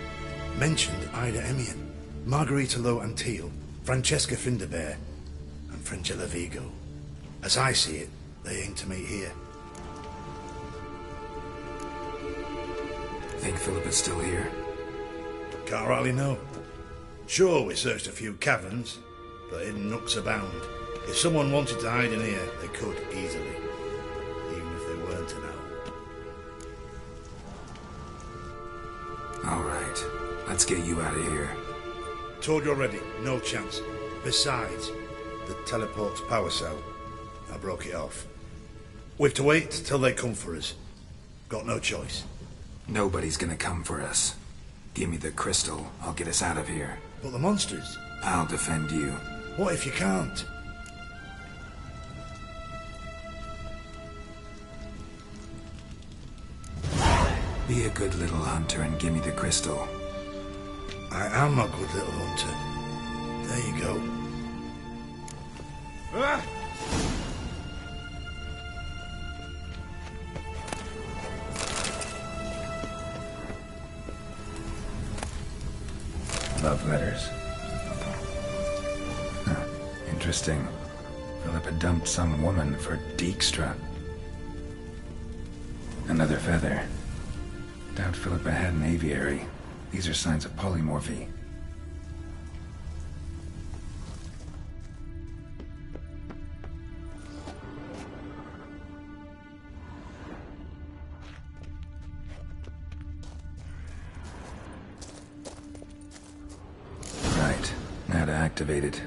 Mentioned Ida Emian, Margarita Lo Antille, Francesca Finderbear, and Fringilla Vigo. As I see it, they aim to meet here. Think Philip is still here? Can't rightly know. Sure, we searched a few caverns, but hidden nooks abound. If someone wanted to hide in here, they could easily, even if they weren't an owl. All right, let's get you out of here. Told you already, no chance. Besides, the teleport's power cell. I broke it off. We have to wait till they come for us. Got no choice. Nobody's gonna come for us. Give me the crystal, I'll get us out of here. But the monsters? I'll defend you. What if you can't? Be a good little hunter and give me the crystal. I am a good little hunter. There you go. Love letters. Huh. Interesting. Philippa dumped some woman for Dijkstra. Another feather. Doubt Philippa had an aviary. These are signs of polymorphy. Right. Now to activate it.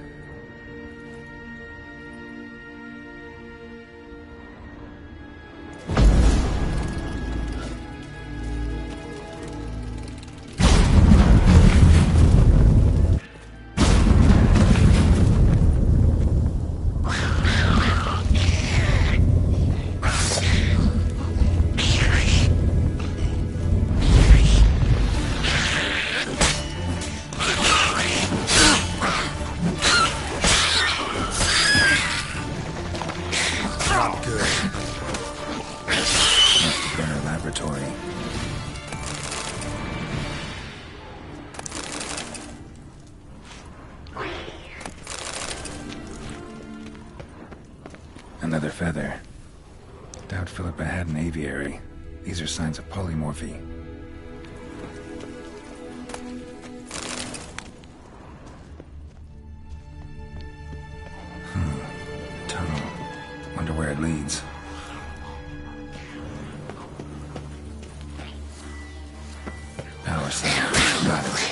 Another feather. Doubt Philippa had an aviary. These are signs of polymorphy. Tunnel. Wonder where it leads. Power cell. Got it.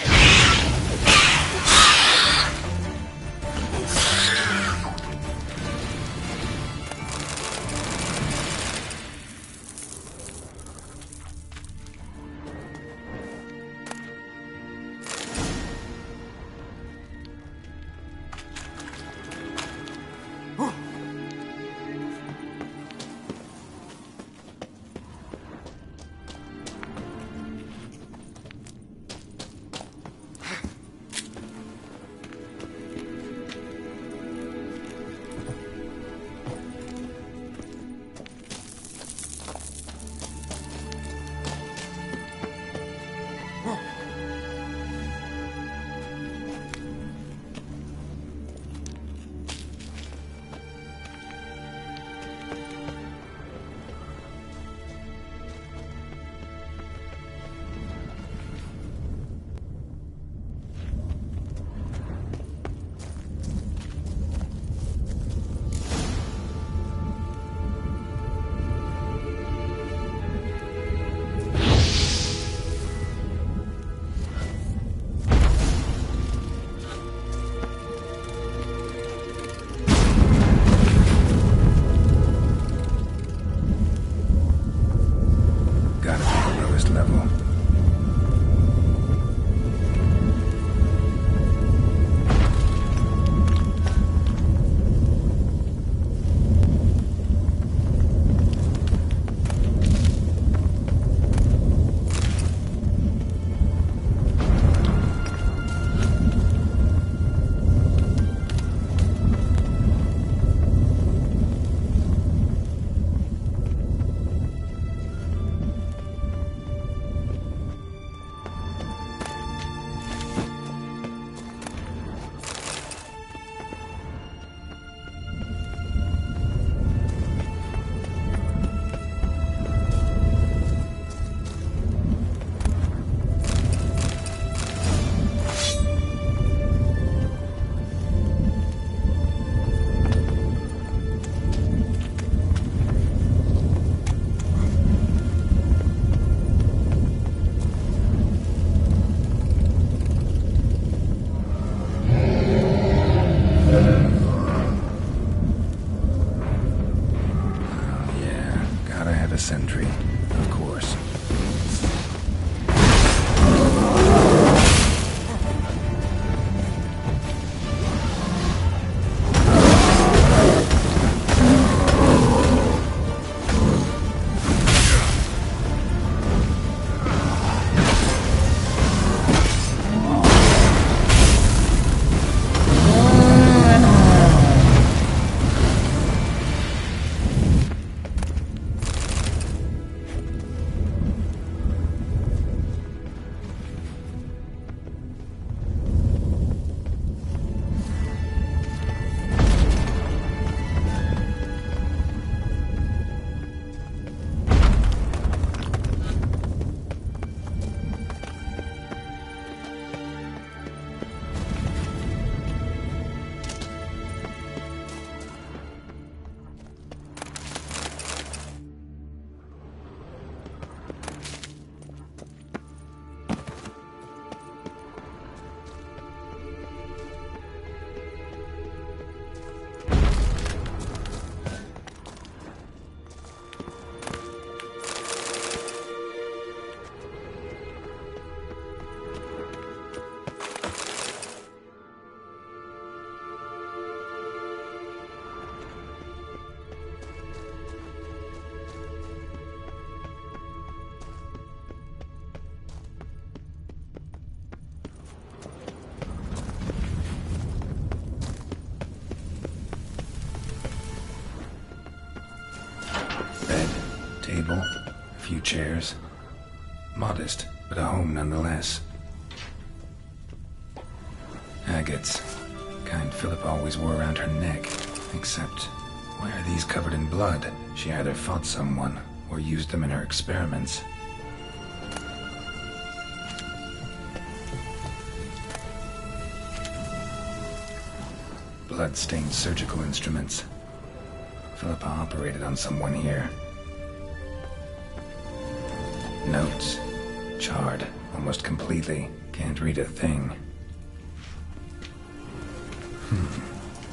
few chairs. Modest, but a home nonetheless. Agates. Kind Philip always wore around her neck. Except, why are these covered in blood? She either fought someone, or used them in her experiments. Blood-stained surgical instruments. Philippa operated on someone here. Notes. Charred, almost completely. Can't read a thing.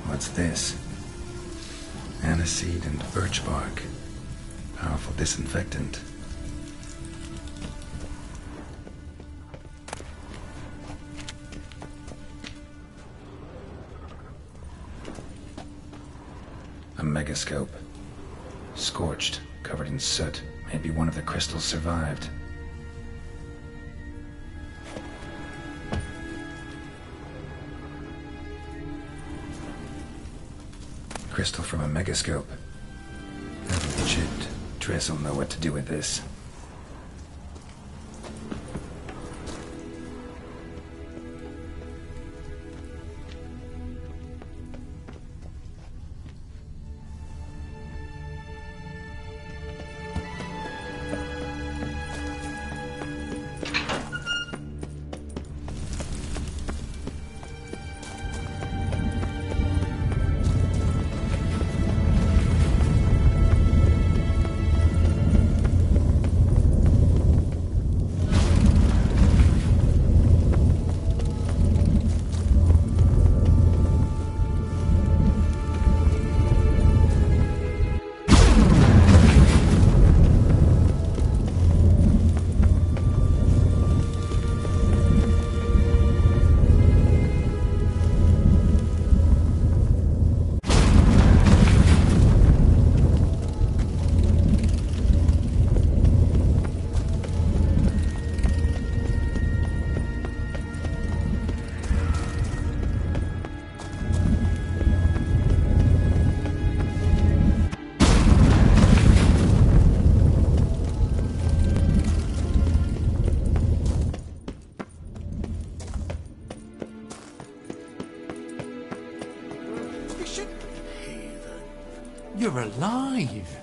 What's this? Aniseed and birch bark. Powerful disinfectant. A megascope. Scorched, covered in soot. Maybe one of the crystals survived. Crystal from a megascope. Heavily chipped. Triss will know what to do with this. You're alive!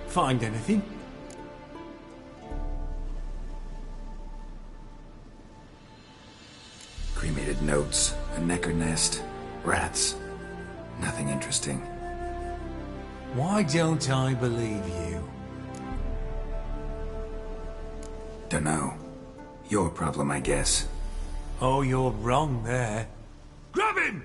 Find anything? Cremated notes, a necker nest, rats. Nothing interesting. Why don't I believe you? Dunno. Your problem, I guess. Oh, you're wrong there. Grab him!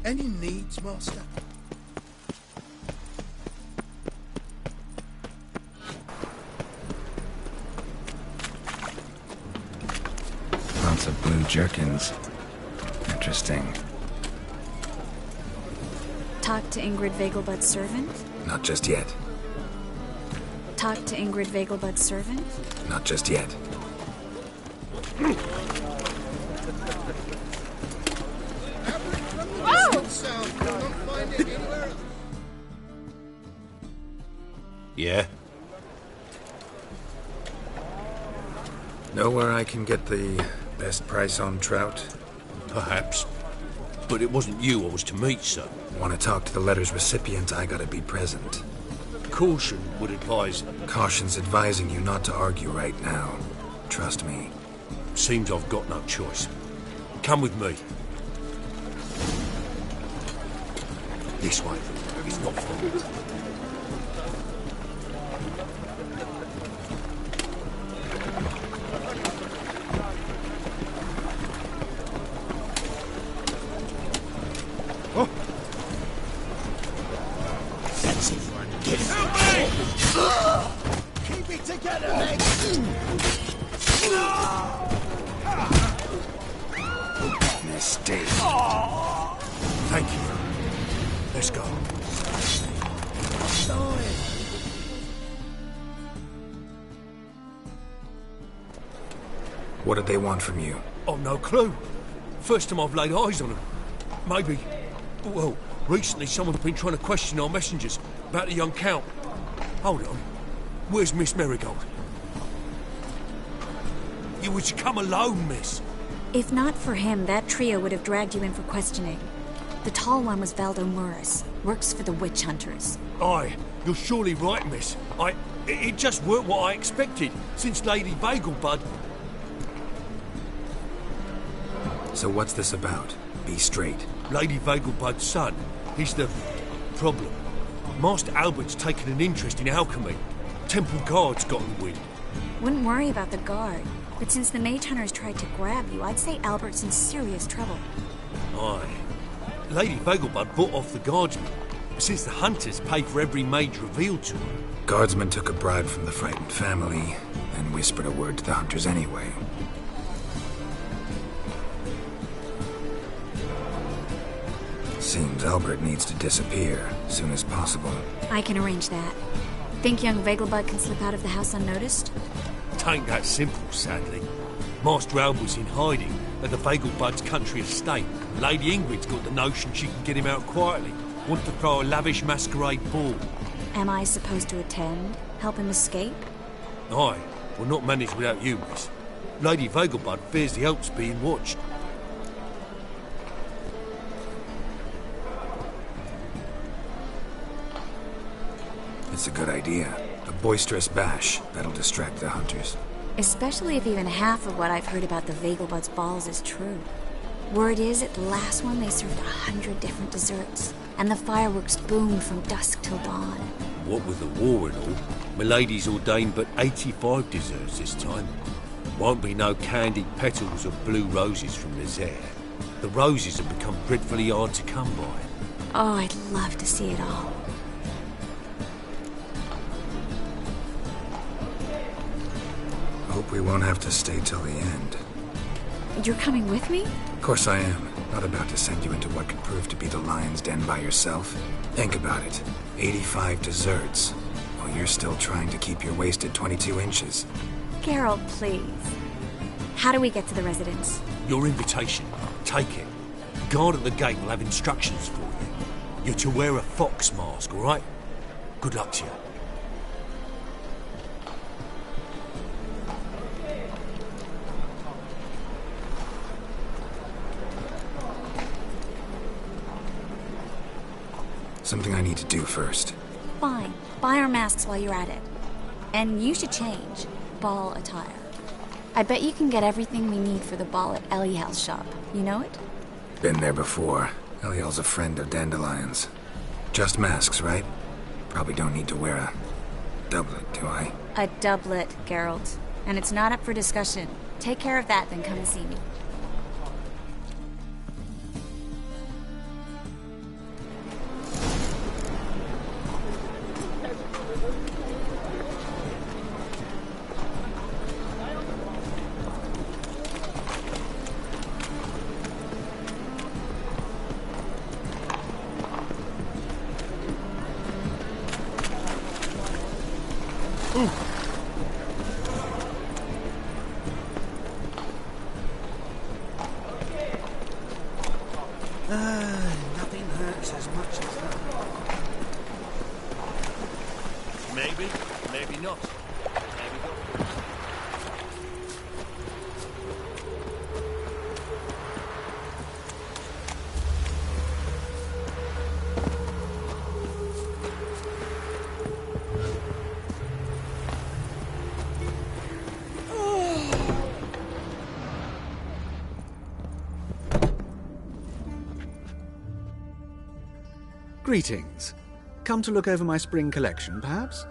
Any needs, Master? Lots of blue jerkins. Interesting. Talk to Ingrid Vegelbud's servant? Not just yet. Talk to Ingrid Vegelbud's servant? Not just yet. Yeah? Know where I can get the best price on trout? Perhaps. But it wasn't you I was to meet, sir. Want to talk to the letter's recipient, I gotta be present. Caution would advise... Caution's advising you not to argue right now. Trust me. Seems I've got no choice. Come with me. This way. It's not far. Keep it together, mate! Mistake. Thank you. Let's go. What did they want from you? I've no clue. First time I've laid eyes on them. Maybe... Well, recently someone's been trying to question our messengers about the young Count. Hold on. Where's Miss Marigold? You were to come alone, miss. If not for him, that trio would have dragged you in for questioning. The tall one was Valdo Murris. Works for the witch hunters. Aye, you're surely right, miss. It just weren't what I expected, since Lady Vegelbud... So what's this about? Be straight. Lady Vegelbud's son. He's the... problem. Master Albert's taken an interest in alchemy. Temple Guard's gotten wind. Wouldn't worry about the guard. But since the mage hunters tried to grab you, I'd say Albert's in serious trouble. Aye. Lady Vegelbud bought off the guardsmen, since the hunters pay for every mage revealed to her. Guardsmen took a bribe from the frightened family, and whispered a word to the hunters anyway. Seems Albert needs to disappear as soon as possible. I can arrange that. Think young Vegelbud can slip out of the house unnoticed? Tain't that simple, sadly. Master Albert's in hiding at the Vegelbud's country estate. Lady Ingrid's got the notion she can get him out quietly. Want to throw a lavish masquerade ball. Am I supposed to attend? Help him escape? Aye, we'll not manage without you, miss. Lady Vegelbud fears the help's being watched. It's a good idea. A boisterous bash that'll distract the hunters. Especially if even half of what I've heard about the Vegelbud's balls is true. Word is, at the last one they served 100 different desserts, and the fireworks boomed from dusk till dawn. What with the war and all, Milady's ordained but 85 desserts this time. Won't be no candied petals or blue roses from Nazaire. The roses have become dreadfully hard to come by. Oh, I'd love to see it all. Hope we won't have to stay till the end. You're coming with me? Of course I am. Not about to send you into what could prove to be the lion's den by yourself. Think about it. 85 desserts, while you're still trying to keep your waist at 22 inches. Geralt, please. How do we get to the residence? Your invitation. Take it. Guard at the gate will have instructions for you. You're to wear a fox mask, all right? Good luck to you. Something I need to do first. Fine. Buy our masks while you're at it. And you should change. Ball attire. I bet you can get everything we need for the ball at Eliel's shop. You know it? Been there before. Eliel's a friend of Dandelion's. Just masks, right? Probably don't need to wear a doublet, do I? A doublet, Geralt. And it's not up for discussion. Take care of that, then come and see me. Nothing hurts as much as that. Maybe, maybe not. Maybe not. Greetings. Come to look over my spring collection, perhaps?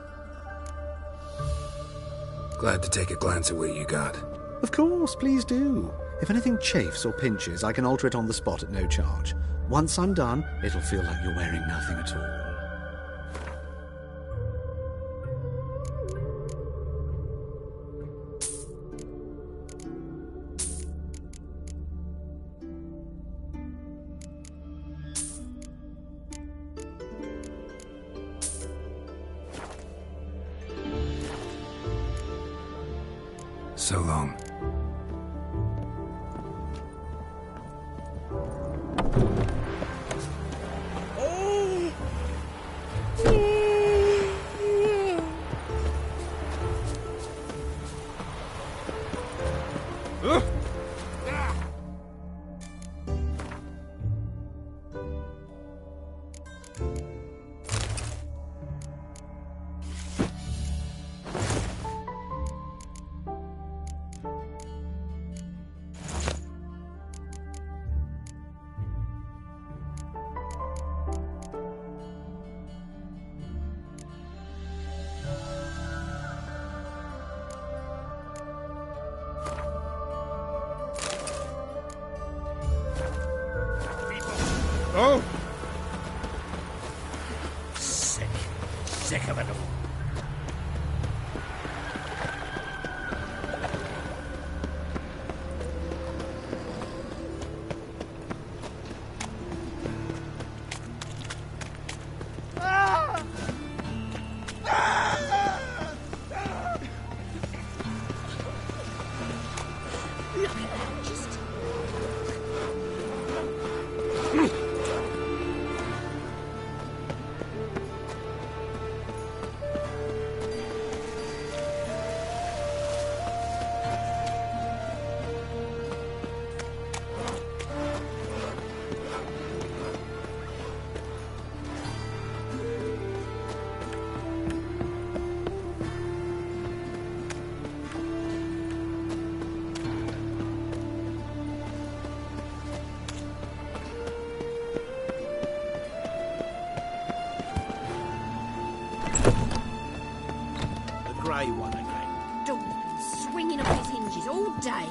Glad to take a glance at what you got. Of course, please do. If anything chafes or pinches, I can alter it on the spot at no charge. Once I'm done, it'll feel like you're wearing nothing at all. So long. Oh! Sick of it all. Grey one again. Dog swinging off his hinges all day.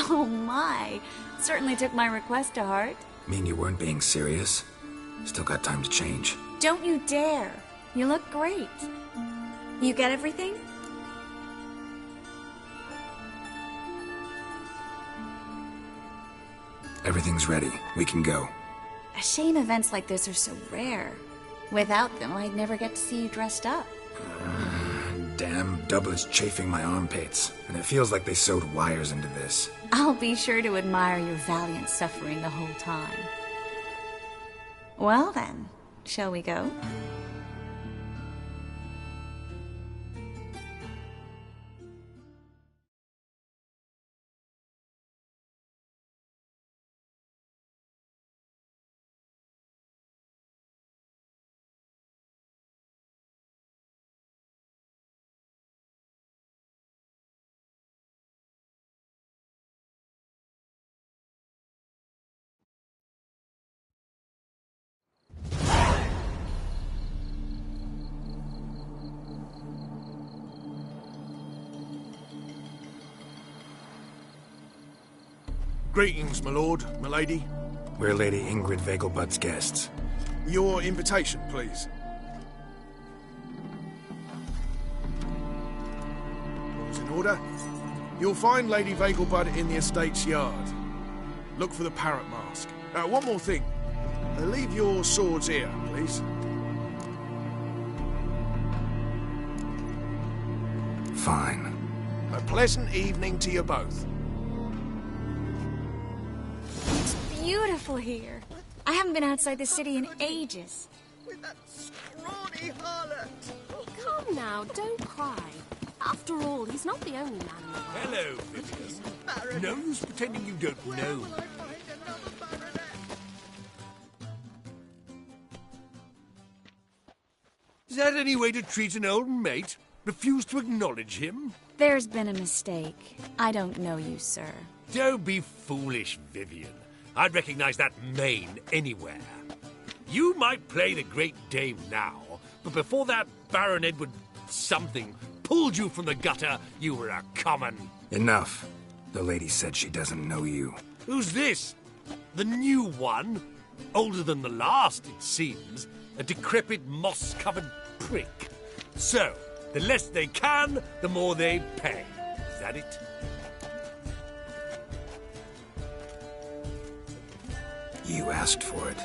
Oh my! Certainly took my request to heart. Mean you weren't being serious? Still got time to change. Don't you dare! You look great. You get everything? Everything's ready. We can go. A shame events like this are so rare. Without them, I'd never get to see you dressed up. Damn doublets chafing my armpits, and it feels like they sewed wires into this. I'll be sure to admire your valiant suffering the whole time. Well then, shall we go? Greetings, my lord, my lady. We're Lady Ingrid Vegelbud's guests. Your invitation, please. All's in order. You'll find Lady Vegelbud in the estate's yard. Look for the parrot mask. One more thing. Leave your swords here, please. Fine. A pleasant evening to you both. It's beautiful here. I haven't been outside the city in ages. With that scrawny harlot. Come now, don't cry. After all, he's not the only man in the world. Hello, Vivian. No use pretending you don't know. Is that any way to treat an old mate? Refuse to acknowledge him? There's been a mistake. I don't know you, sir. Don't be foolish, Vivian. I'd recognize that mane anywhere. You might play the Great Dame now, but before that Baron Edward something pulled you from the gutter, you were a common. Enough. The lady said she doesn't know you. Who's this? The new one? Older than the last, it seems. A decrepit, moss-covered prick. So, the less they can, the more they pay. Is that it? You asked for it.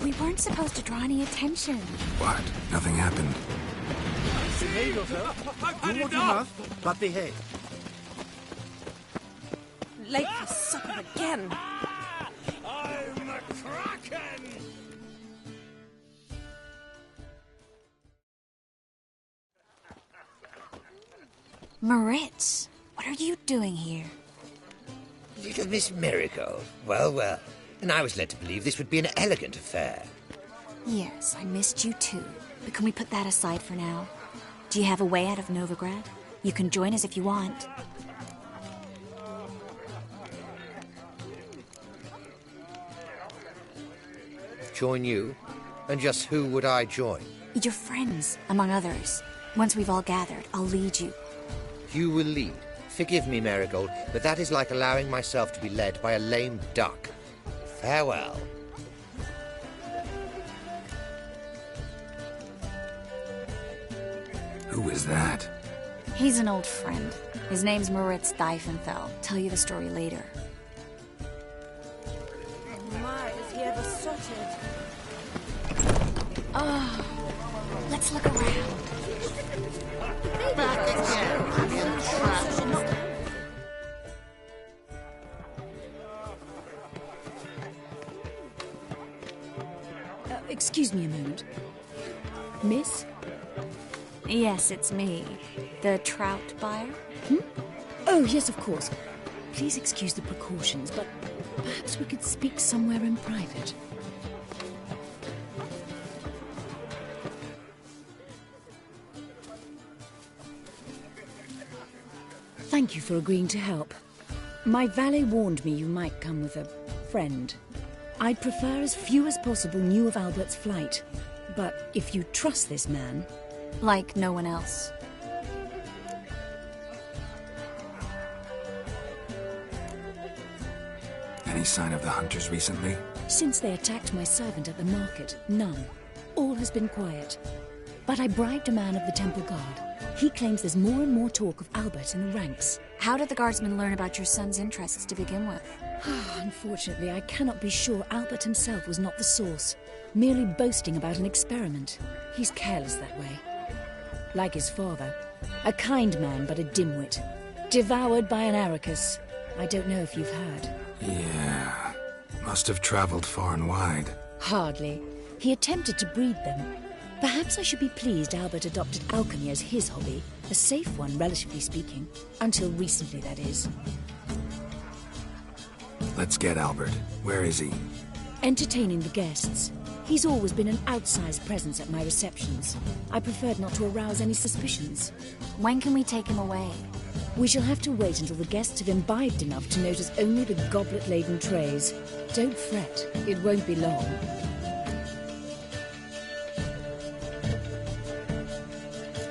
We weren't supposed to draw any attention. What? Nothing happened. Behave yourself. Do what you must, but behave. Late for supper again. I'm a kraken! Moritz, what are you doing here? Little Miss Miracle. Well, well. And I was led to believe this would be an elegant affair. Yes, I missed you too. But can we put that aside for now? Do you have a way out of Novigrad? You can join us if you want. Join you? And just who would I join? Your friends, among others. Once we've all gathered, I'll lead you. You will lead. Forgive me, Marigold, but that is like allowing myself to be led by a lame duck. Farewell. Who is that? He's an old friend. His name's Moritz Diefenfeld. Tell you the story later. My, is he ever sotted? Oh, let's look around. Back again. Excuse me a moment. Miss? Yes, it's me. The trout buyer? Oh, yes, of course. Please excuse the precautions, but perhaps we could speak somewhere in private. Thank you for agreeing to help. My valet warned me you might come with a friend. I'd prefer as few as possible knew of Albert's flight. But if you trust this man... Like no one else. Any sign of the hunters recently? Since they attacked my servant at the market, none. All has been quiet. But I bribed a man of the Temple Guard. He claims there's more and more talk of Albert in the ranks. How did the guardsmen learn about your son's interests to begin with? Unfortunately, I cannot be sure Albert himself was not the source, merely boasting about an experiment. He's careless that way. Like his father, a kind man but a dimwit. Devoured by an Arrakis. I don't know if you've heard. Yeah, must have traveled far and wide. Hardly. He attempted to breed them. Perhaps I should be pleased Albert adopted alchemy as his hobby. A safe one, relatively speaking. Until recently, that is. Let's get Albert. Where is he? Entertaining the guests. He's always been an outsized presence at my receptions. I preferred not to arouse any suspicions. When can we take him away? We shall have to wait until the guests have imbibed enough to notice only the goblet-laden trays. Don't fret, it won't be long.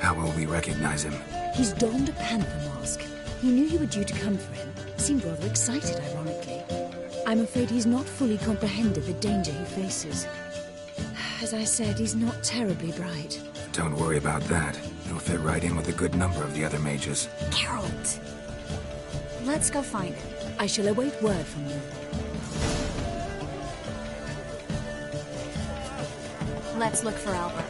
How will we recognize him? He's donned a panther mask. He knew you were due to come for him. Seemed rather excited, ironically. I'm afraid he's not fully comprehended the danger he faces. As I said, he's not terribly bright. Don't worry about that. He'll fit right in with a good number of the other mages. Geralt! Let's go find him. I shall await word from you. Let's look for Albert.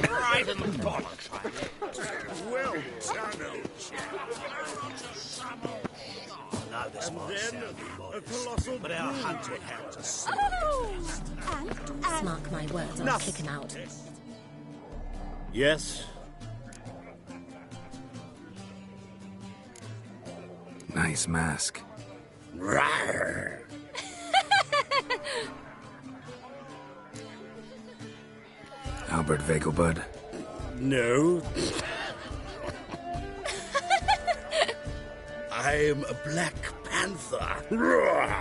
Right in the bollocks. Well done, No, this might sound immodest, but our hunted hounds are slow. Mark my words, I'll kick him out. Yes? Nice mask. Rawr. Albert Vegelbud? No. I'm a Black Panther. Roar!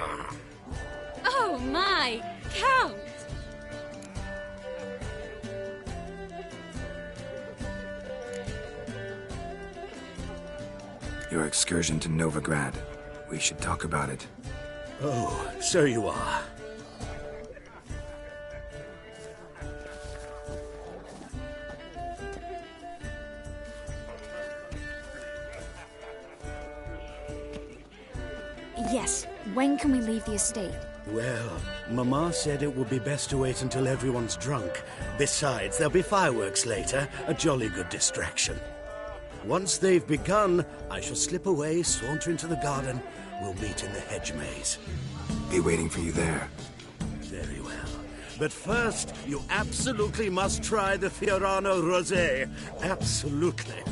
Oh my, Count! Your excursion to Novigrad. We should talk about it. Oh, so you are. Yes. When can we leave the estate? Well, Mama said it would be best to wait until everyone's drunk. Besides, there'll be fireworks later, a jolly good distraction. Once they've begun, I shall slip away, saunter into the garden. We'll meet in the hedge maze. Be waiting for you there. Very well. But first, you absolutely must try the Fiorano Rosé. Absolutely.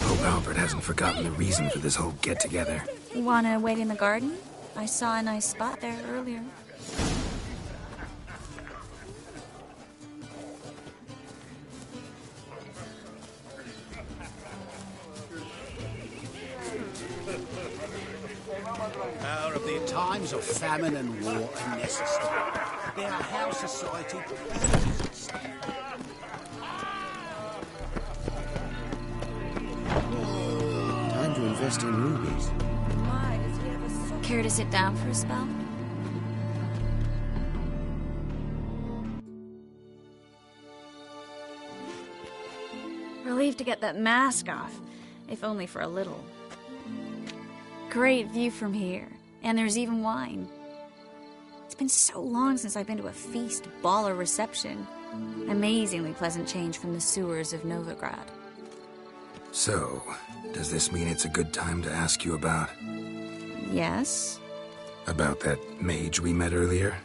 Hope Albert hasn't forgotten the reason for this whole get-together. You wanna wait in the garden? I saw a nice spot there earlier. Power of the times of famine and war are necessary. They are how society proposes itself. Time to invest in rubies. Care to sit down for a spell? Relieved to get that mask off, if only for a little. Great view from here, and there's even wine. It's been so long since I've been to a feast, ball, or reception. Amazingly pleasant change from the sewers of Novigrad. So, does this mean it's a good time to ask you about... Yes? About that mage we met earlier?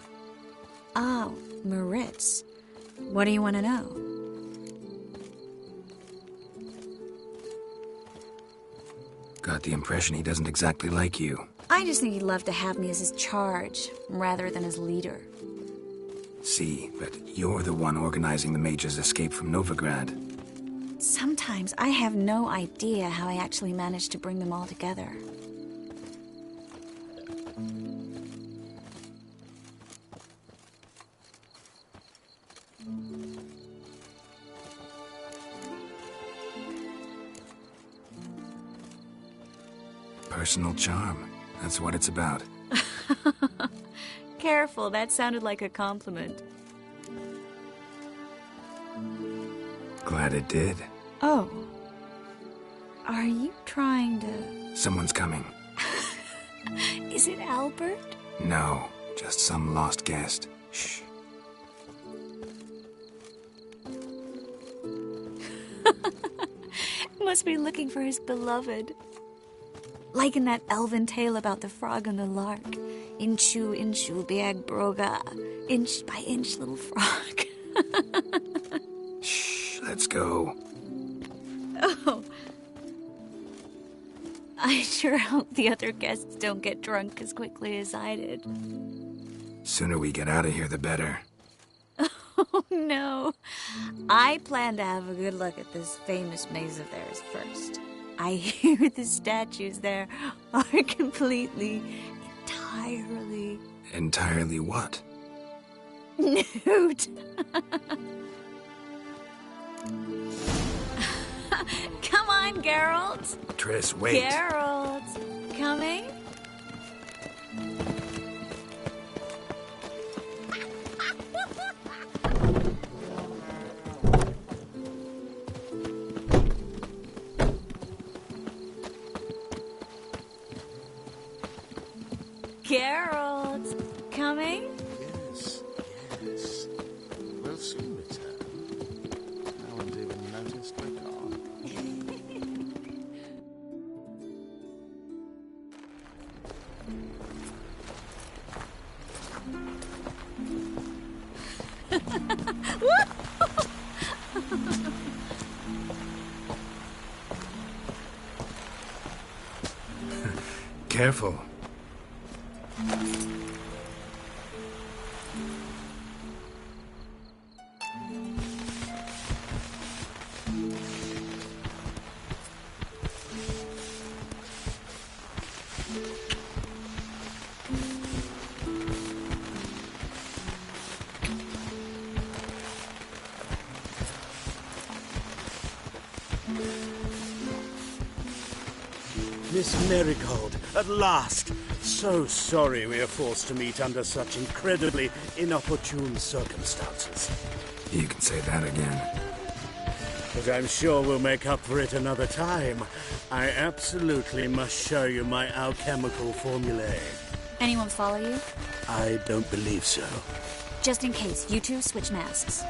Oh, Moritz. What do you want to know? Got the impression he doesn't exactly like you. I just think he'd love to have me as his charge, rather than his leader. See, but you're the one organizing the mage's escape from Novigrad. Sometimes I have no idea how I actually managed to bring them all together. Personal charm. That's what it's about. Careful, that sounded like a compliment. Glad it did. Oh. Are you trying to... Someone's coming. Is it Albert? No, just some lost guest. Shh. Must be looking for his beloved. Like in that elven tale about the frog and the lark. Inchu, inchu, biag broga. Inch by inch, little frog. Shh, let's go. Oh. I sure hope the other guests don't get drunk as quickly as I did. Sooner we get out of here, the better. Oh, no. I plan to have a good look at this famous maze of theirs first. I hear the statues there are completely, entirely... Entirely what? Nude. Come on, Geralt. Triss, wait. Geralt. Coming? Geralt. Coming? Yes, yes. We'll soon return. No one's even noticed we're gone. Careful. Miss Marigold, at last! So sorry we are forced to meet under such incredibly inopportune circumstances. You can say that again. But I'm sure we'll make up for it another time. I absolutely must show you my alchemical formulae. Anyone follow you? I don't believe so. Just in case, you two switch masks.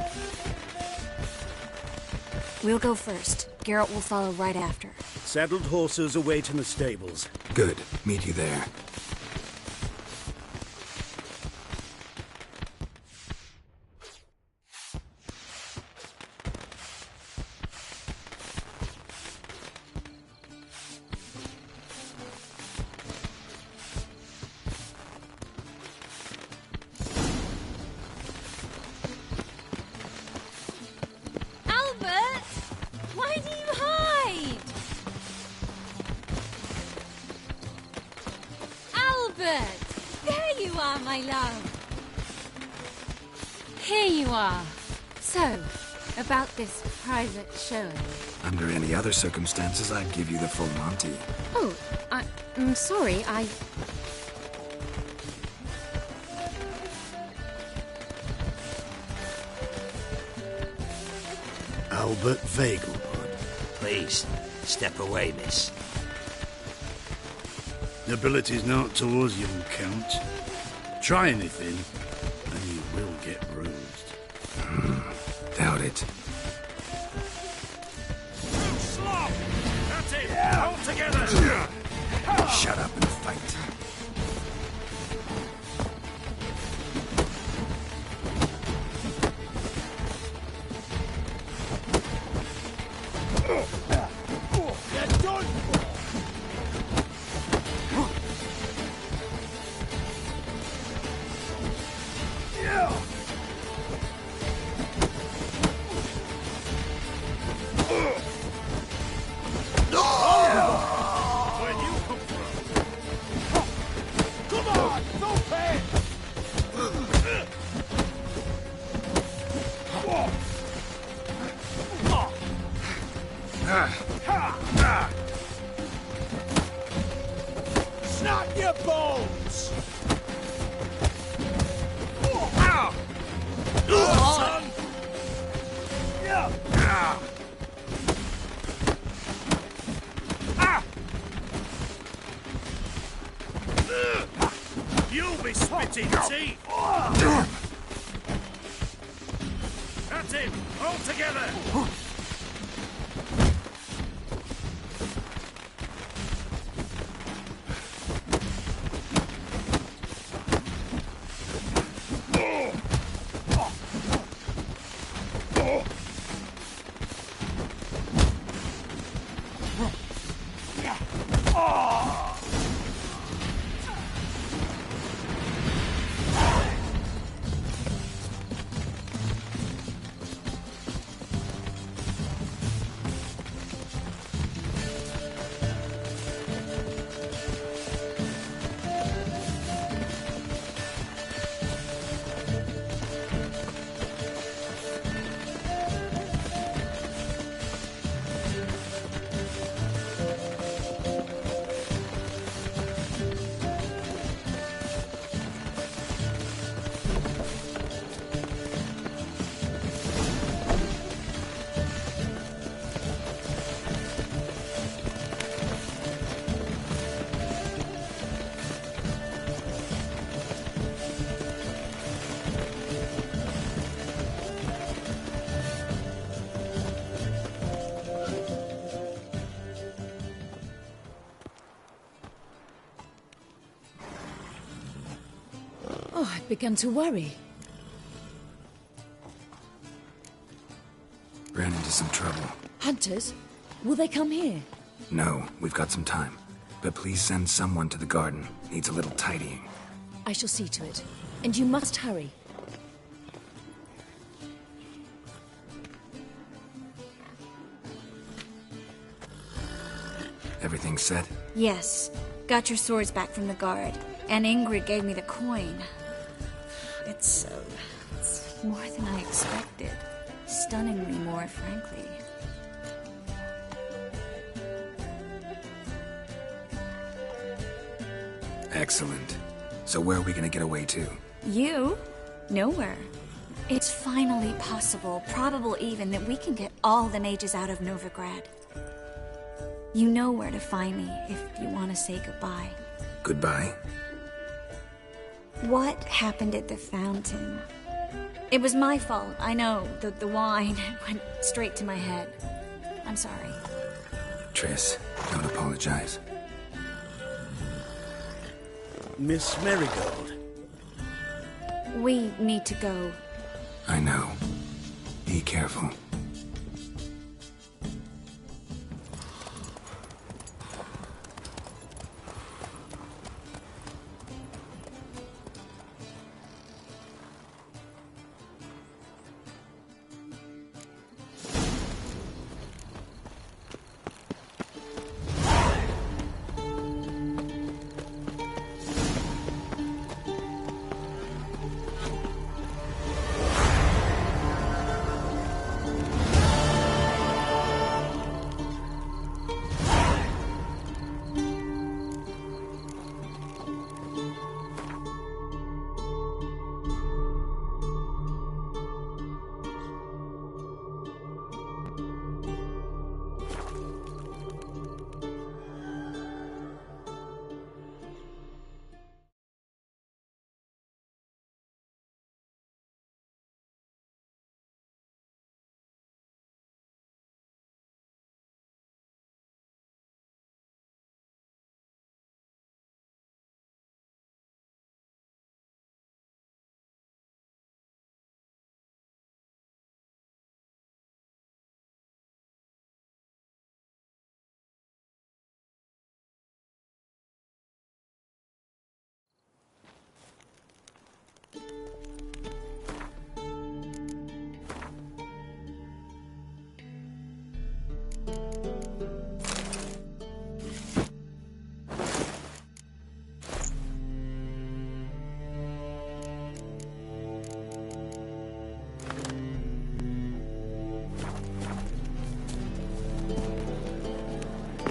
We'll go first. Geralt will follow right after. Saddled horses await in the stables. Good. Meet you there. Albert! Why do you hide? Albert! There you are, my love. Here you are. So, about this private showing. Under any other circumstances, I'd give you the full Monty. Oh, I'm sorry, Albert Vegelbud. Please, step away, miss. Nobility's not towards you, Count. Try anything, and you will get bruised. Doubt it. Slop! That's it! All together! Shut up and fight. You're done for! Where'd you come from? Come on! No pain! Snap your bones! Son! You'll be spitting teeth! That's it! All together! Oh, I began to worry. Ran into some trouble. Hunters? Will they come here? No, we've got some time. But please send someone to the garden. Needs a little tidying. I shall see to it. And you must hurry. Everything set? Yes. Got your swords back from the guard. And Ingrid gave me the coin. It's more than I expected. Stunningly more, frankly. Excellent. So where are we gonna get away to? You? Nowhere. It's finally possible, probable even, that we can get all the mages out of Novigrad. You know where to find me if you want to say goodbye. Goodbye? What happened at the fountain? It was my fault, I know. The wine went straight to my head. I'm sorry. Triss, don't apologize. Miss Marigold. We need to go. I know. Be careful.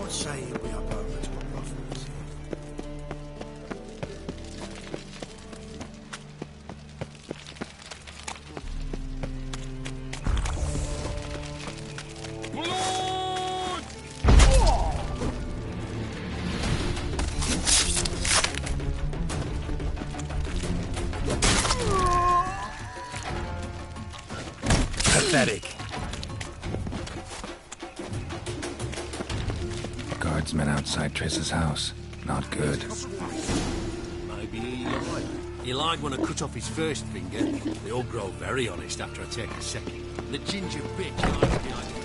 Say we are both to a prophet. Pathetic. Guardsmen outside Triss's house. Not good. Maybe he lied. He lied when I cut off his first finger. They all grow very honest after I take a second. The ginger bitch lies behind it.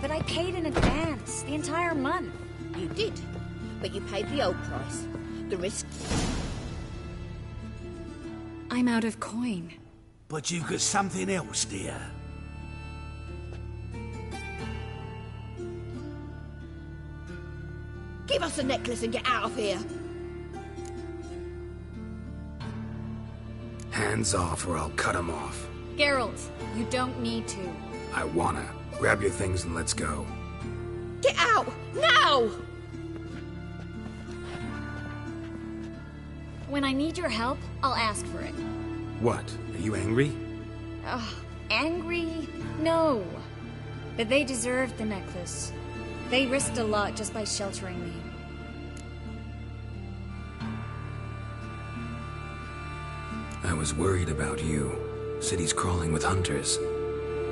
But I paid in advance, the entire month. You did, but you paid the old price. The risk. I'm out of coin. But you've got something else, dear. Give us the necklace and get out of here. Hands off or I'll cut them off. Geralt, you don't need to. I wanna. Grab your things and let's go. Get out! Now! When I need your help, I'll ask for it. What? Are you angry? Ugh, angry? No. But they deserved the necklace. They risked a lot just by sheltering me. I was worried about you. City's crawling with hunters.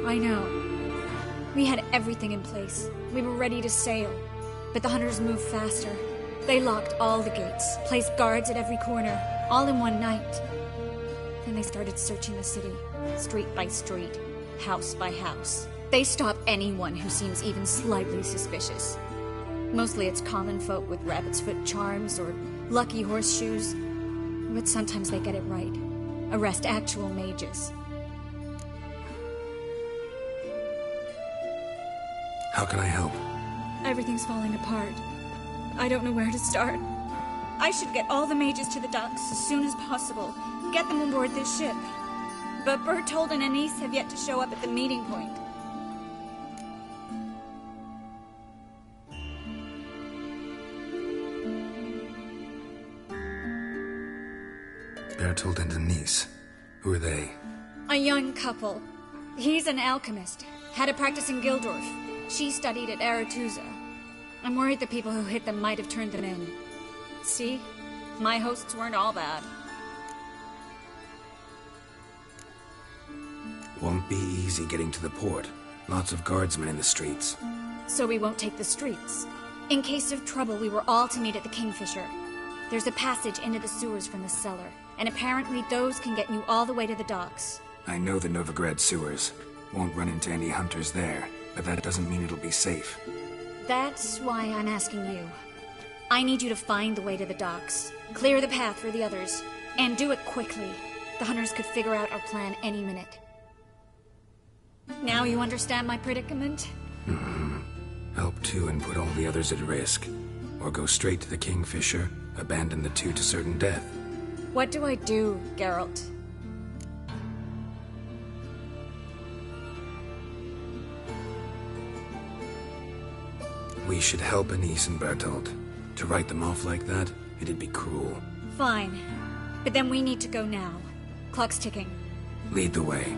I know. We had everything in place. We were ready to sail. But the hunters moved faster. They locked all the gates, placed guards at every corner. all in one night. Then they started searching the city, street by street, house by house. They stop anyone who seems even slightly suspicious. Mostly it's common folk with rabbit's foot charms or lucky horseshoes, but sometimes they get it right. Arrest actual mages. How can I help? Everything's falling apart. I don't know where to start. I should get all the mages to the docks as soon as possible. Get them aboard this ship. But Bertold and Anise have yet to show up at the meeting point. Bertold and Anise. Who are they? A young couple. He's an alchemist. Had a practice in Gildorf. She studied at Aretusa. I'm worried the people who hit them might have turned them in. See? My hosts weren't all bad. Won't be easy getting to the port. Lots of guardsmen in the streets. So we won't take the streets. In case of trouble, we were all to meet at the Kingfisher. There's a passage into the sewers from the cellar, and apparently those can get you all the way to the docks. I know the Novigrad sewers. Won't run into any hunters there, but that doesn't mean it'll be safe. That's why I'm asking you. I need you to find the way to the docks, clear the path for the others, and do it quickly. The hunters could figure out our plan any minute. Now you understand my predicament? Help too and put all the others at risk. Or go straight to the Kingfisher, abandon the two to certain death. What do I do, Geralt? We should help Anise and Bertold. To write them off like that, it'd be cruel. Fine. But then we need to go now. Clock's ticking. Lead the way.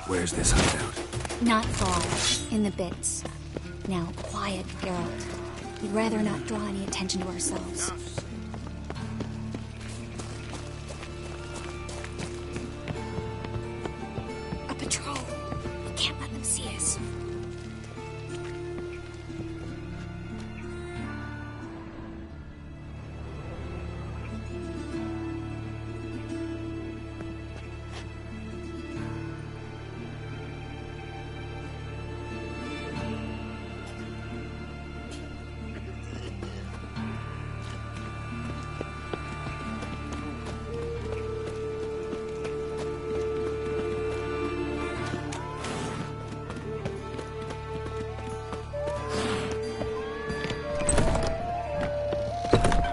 Where's this hideout? Not far. In the bits. Now, quiet, Geralt. We'd rather not draw any attention to ourselves. A patrol. We can't let them see us.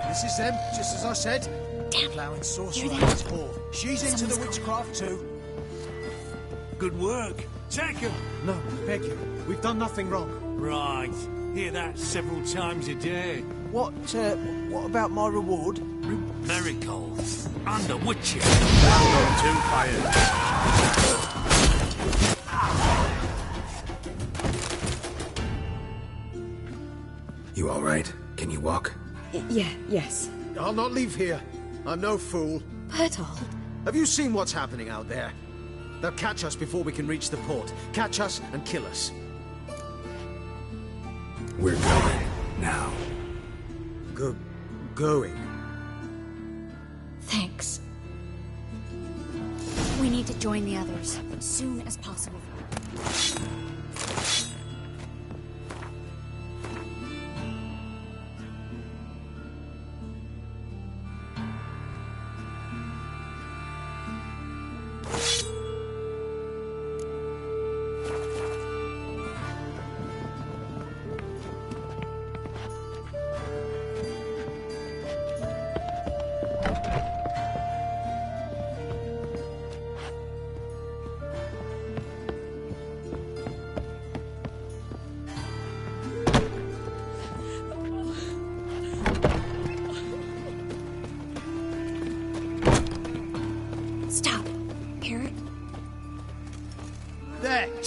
This is them, just as I said. Damn. Plowing sorcerer at its whore. She's into the witchcraft too. Good work. Take him. No, I beg you. We've done nothing wrong. Right. Hear that several times a day. What about my reward? Miracles. Under witches. Too tired. You all right? Can you walk? Yes. I'll not leave here. I'm no fool. Bertold. Have you seen what's happening out there? They'll catch us before we can reach the port. Catch us and kill us. We're going. Now. Going? Thanks. We need to join the others as soon as possible.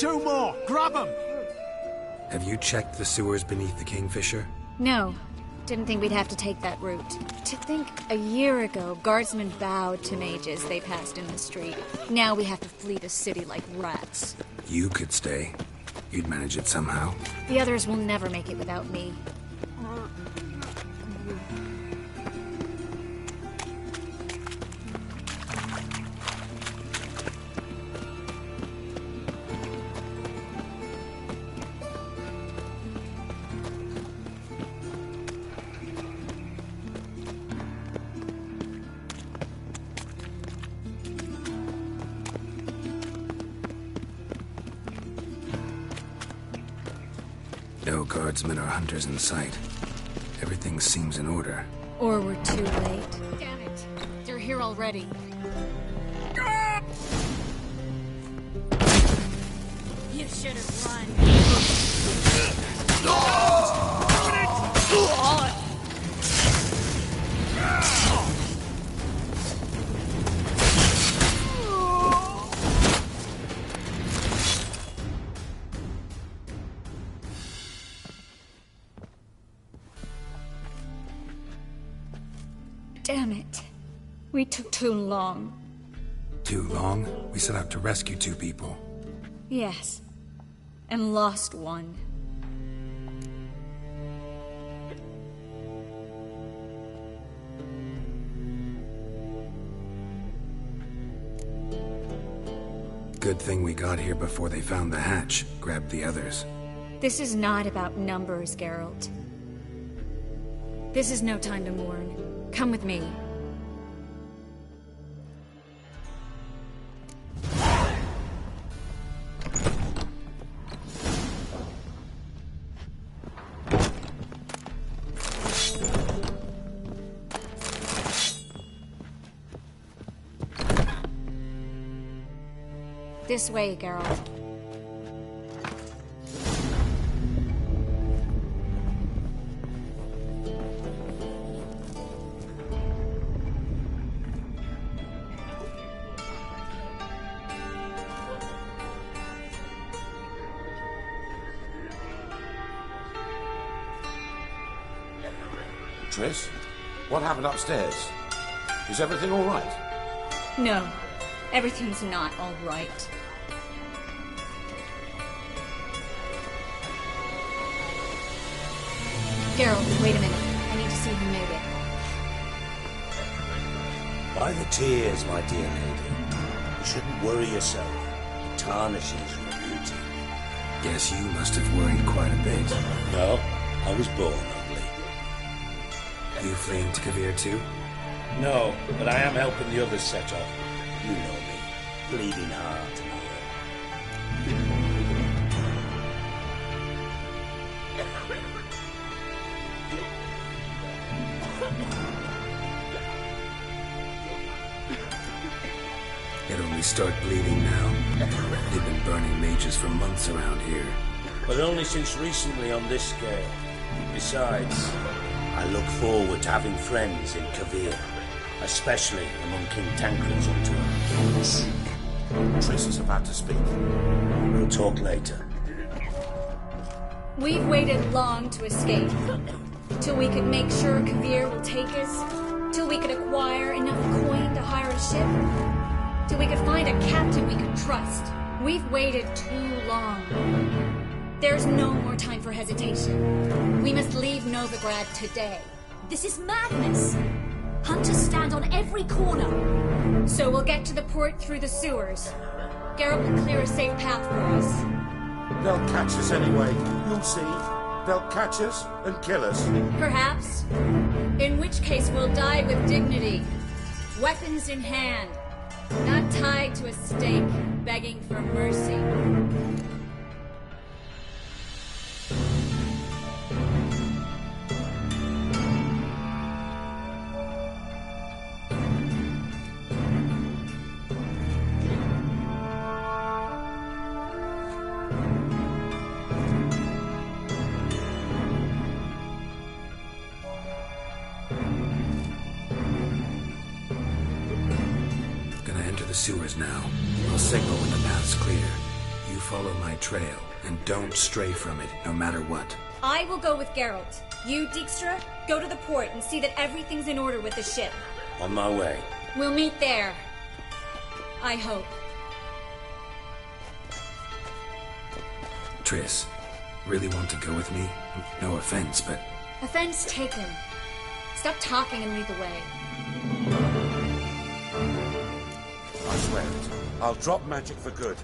2 more! Grab them! Have you checked the sewers beneath the Kingfisher? No. Didn't think we'd have to take that route. To think a year ago, guardsmen bowed to mages they passed in the street. Now we have to flee the city like rats. You could stay. You'd manage it somehow. The others will never make it without me. No guardsmen or hunters in sight. Everything seems in order. Or we're too late. Damn it! They're here already. You should have run. Damn it. We took too long. Too long? We set out to rescue 2 people. Yes. And lost one. Good thing we got here before they found the hatch, grabbed the others. This is not about numbers, Geralt. This is no time to mourn. Come with me. This way, Geralt. Triss, what happened upstairs? Is everything all right? No, everything's not all right. Geralt, wait a minute. I need to see who made it. By the tears, my dear lady. You shouldn't worry yourself. It tarnishes your beauty. Guess you must have worried quite a bit. No, I was born ugly. You fleeing to Kovir too? No, but I am helping the others set off. You know me. Bleeding heart and all. It only start bleeding now. They've been burning mages for months around here. But only since recently on this scale. Besides, I look forward to having friends in Kovir, especially among King Tancred's entourage. Triss is about to speak. We'll talk later. We've waited long to escape. Till we could make sure Kovir will take us. Till we could acquire enough coin to hire a ship. Till we could find a captain we could trust. We've waited too long. There's no more time for hesitation. We must leave Novigrad today. This is madness! Hunters stand on every corner. So we'll get to the port through the sewers. Geralt will clear a safe path for us. They'll catch us anyway. You'll see. They'll catch us and kill us. Perhaps. In which case we'll die with dignity. Weapons in hand. Not tied to a stake, begging for mercy. Sewers now. I'll signal when the path's clear. You follow my trail, and don't stray from it, no matter what. I will go with Geralt. You, Dijkstra, go to the port and see that everything's in order with the ship. On my way. We'll meet there. I hope. Triss, really want to go with me? No offense, but... Offense taken. Stop talking and lead the way. I swear it. I'll drop magic for good.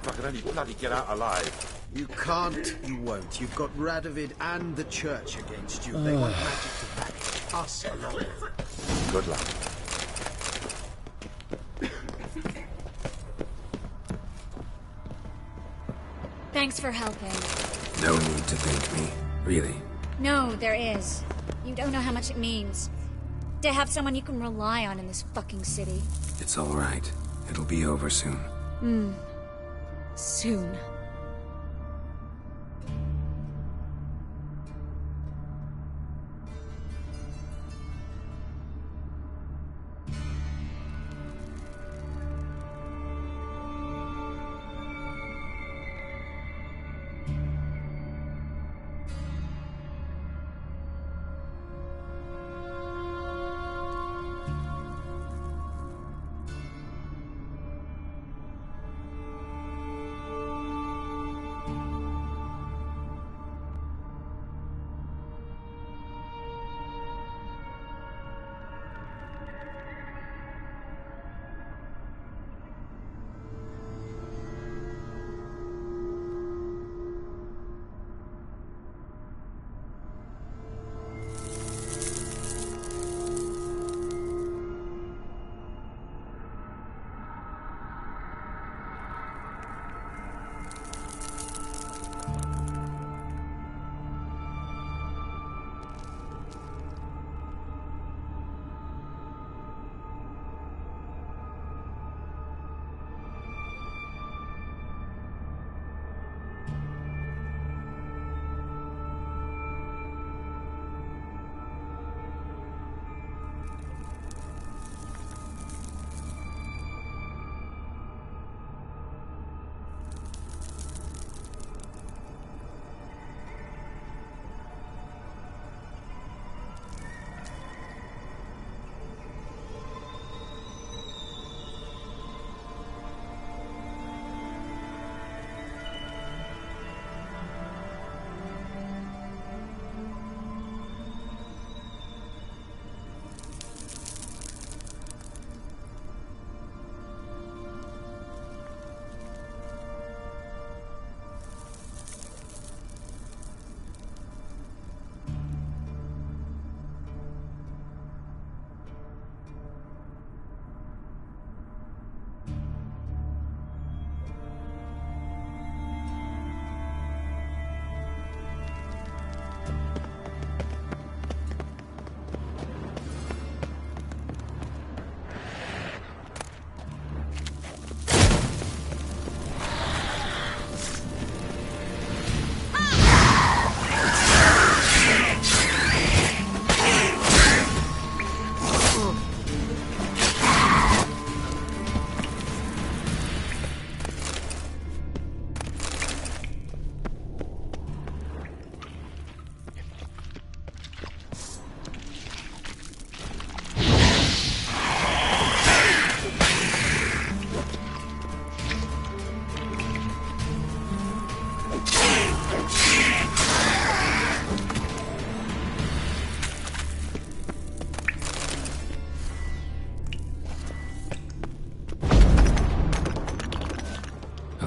If I can only bloody get out alive. You can't, you won't. You've got Radovid and the Church against you. They want magic to back us along. Good luck. Thanks for helping. No need to thank me, really. No, there is. You don't know how much it means. To have someone you can rely on in this fucking city. It's all right. It'll be over soon. Soon.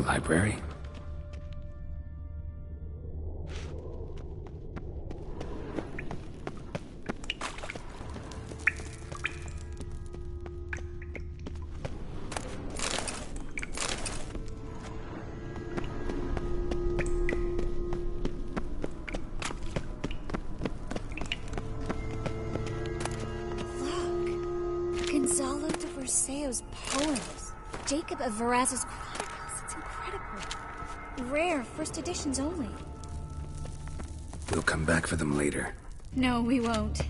Library? Gonzalo de Verseo's poems. Jacob of Varaz's chronicles. It's incredible. Rare, first editions only. We'll come back for them later. No, we won't.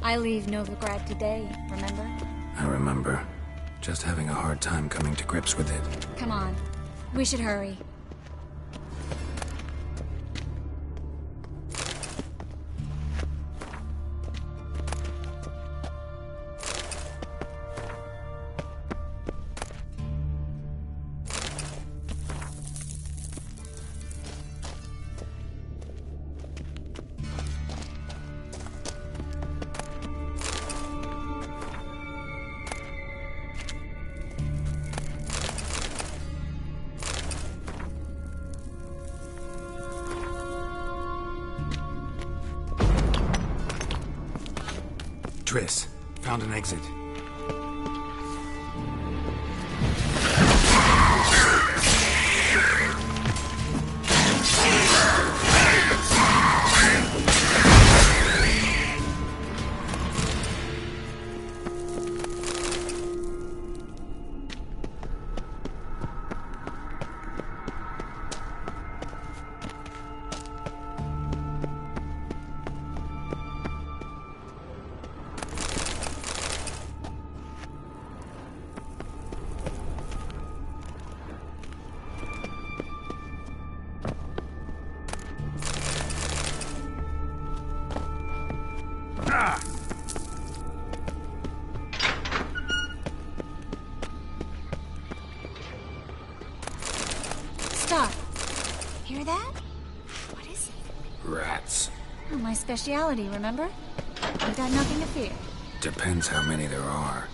I leave Novigrad today, remember? I remember. Just having a hard time coming to grips with it. Come on. We should hurry. Triss, found an exit. Stop. Hear that? What is it? Rats. Oh, my speciality, remember? You've got nothing to fear. Depends how many there are.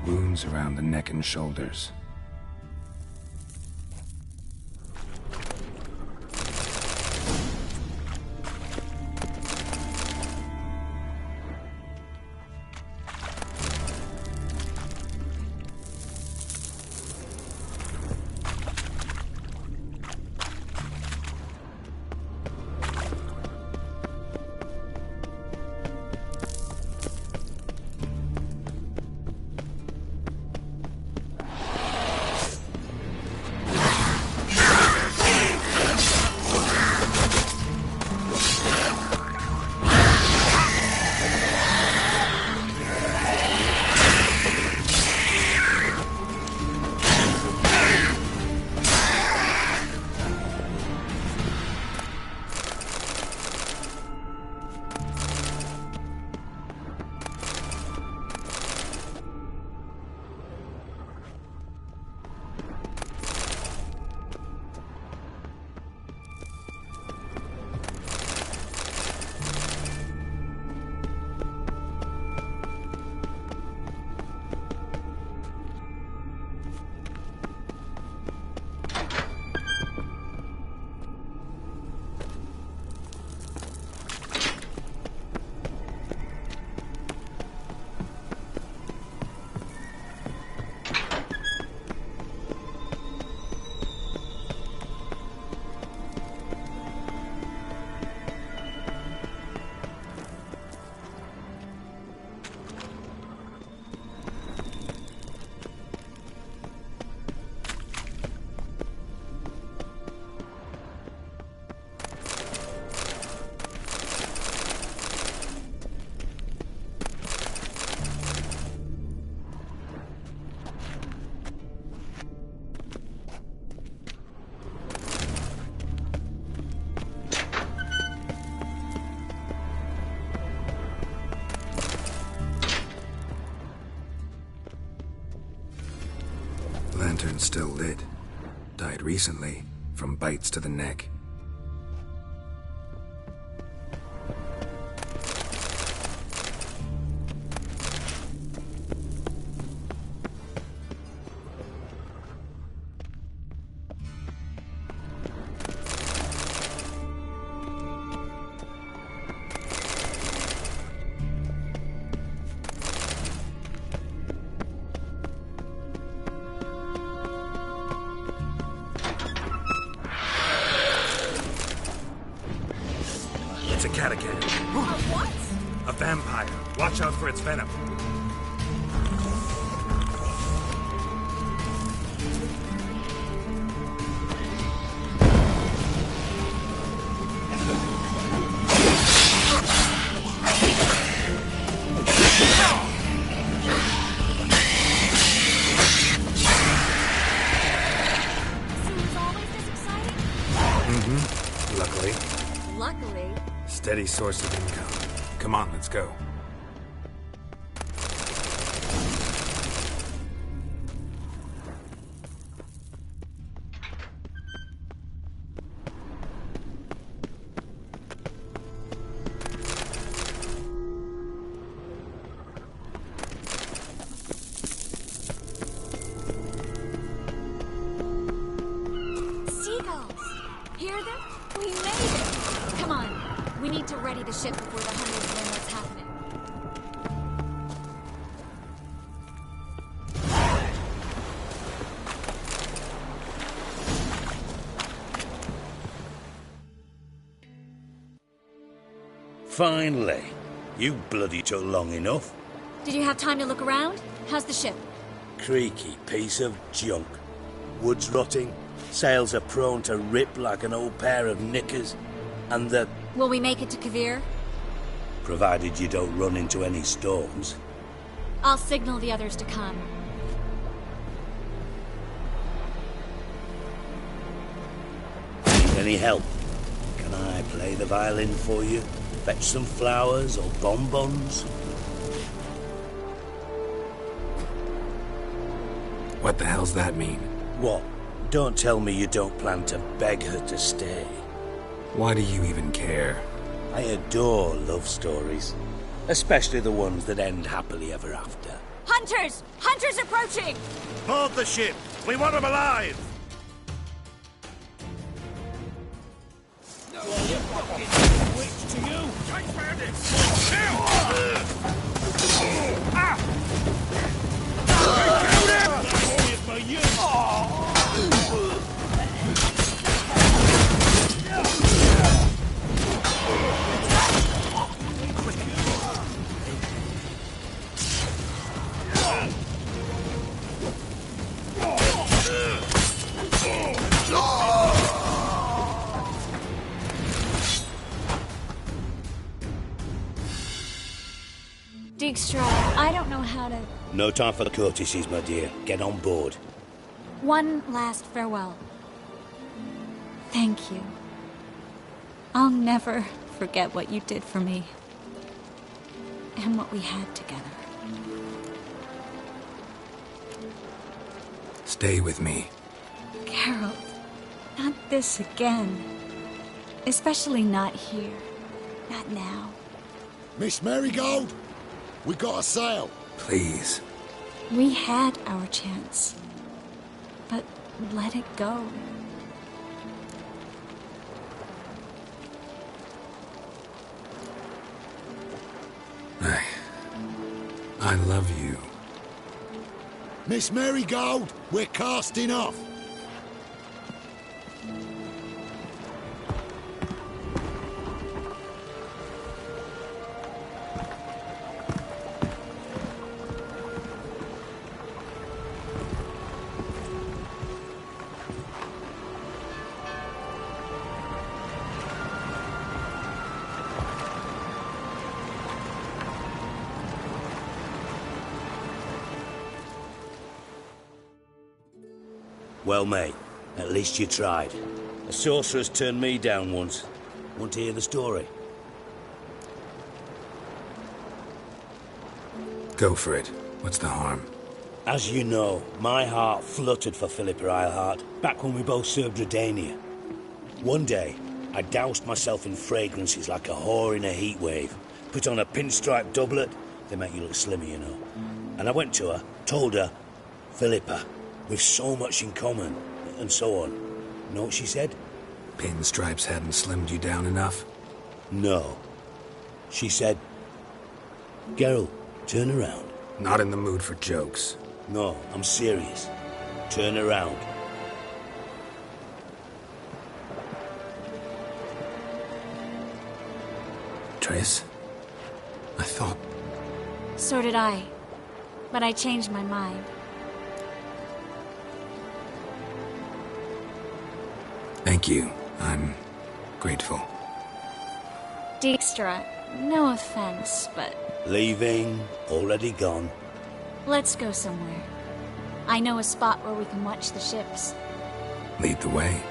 Wounds around the neck and shoulders. lantern's still lit. Died recently, from bites to the neck. It's a catachan. A what? A vampire. Watch out for its venom. Luckily. Luckily. Steady source of income. Come on, let's go. Seagulls! Hear them? We made it! Come on. We need to ready the ship before the hunters learn what's happening. Finally. You bloody took long enough. Did you have time to look around? How's the ship? Creaky piece of junk. Wood's rotting, sails are prone to rip like an old pair of knickers, and the... Will we make it to Kavir? provided you don't run into any storms. I'll signal the others to come. Need any help? Can I play the violin for you? Fetch some flowers or bonbons? What the hell's that mean? What? Don't tell me you don't plan to beg her to stay. Why do you even care? I adore love stories. Especially the ones that end happily ever after. Hunters! Hunters approaching! Board the ship! We want them alive! No, you fucking witch to you! Take bandits! Ah! Killed him! Only for you! Dijkstra, I don't know how to... No time for the courtesies, my dear. Get on board. One last farewell. Thank you. I'll never forget what you did for me. And what we had together. Stay with me. Geralt, not this again. Especially not here. Not now. Miss Marigold, we got a sail. Please. We had our chance. But let it go. I love you. Miss Marigold, we're casting off. Well, mate, at least you tried. A sorceress turned me down once. Want to hear the story? Go for it. What's the harm? As you know, my heart fluttered for Philippa Eilhart back when we both served Redania. One day, I doused myself in fragrances like a whore in a heat wave. Put on a pinstripe doublet, they make you look slimmer, you know. And I went to her, told her, Philippa, we've so much in common, and so on. Know what she said? Pinstripes hadn't slimmed you down enough? No. She said, Geralt, turn around. Not in the mood for jokes. No, I'm serious. Turn around. Triss? I thought... So did I. But I changed my mind. Thank you. I'm grateful. Dijkstra, no offense, but... Leaving, already gone. Let's go somewhere. I know a spot where we can watch the ships. Lead the way.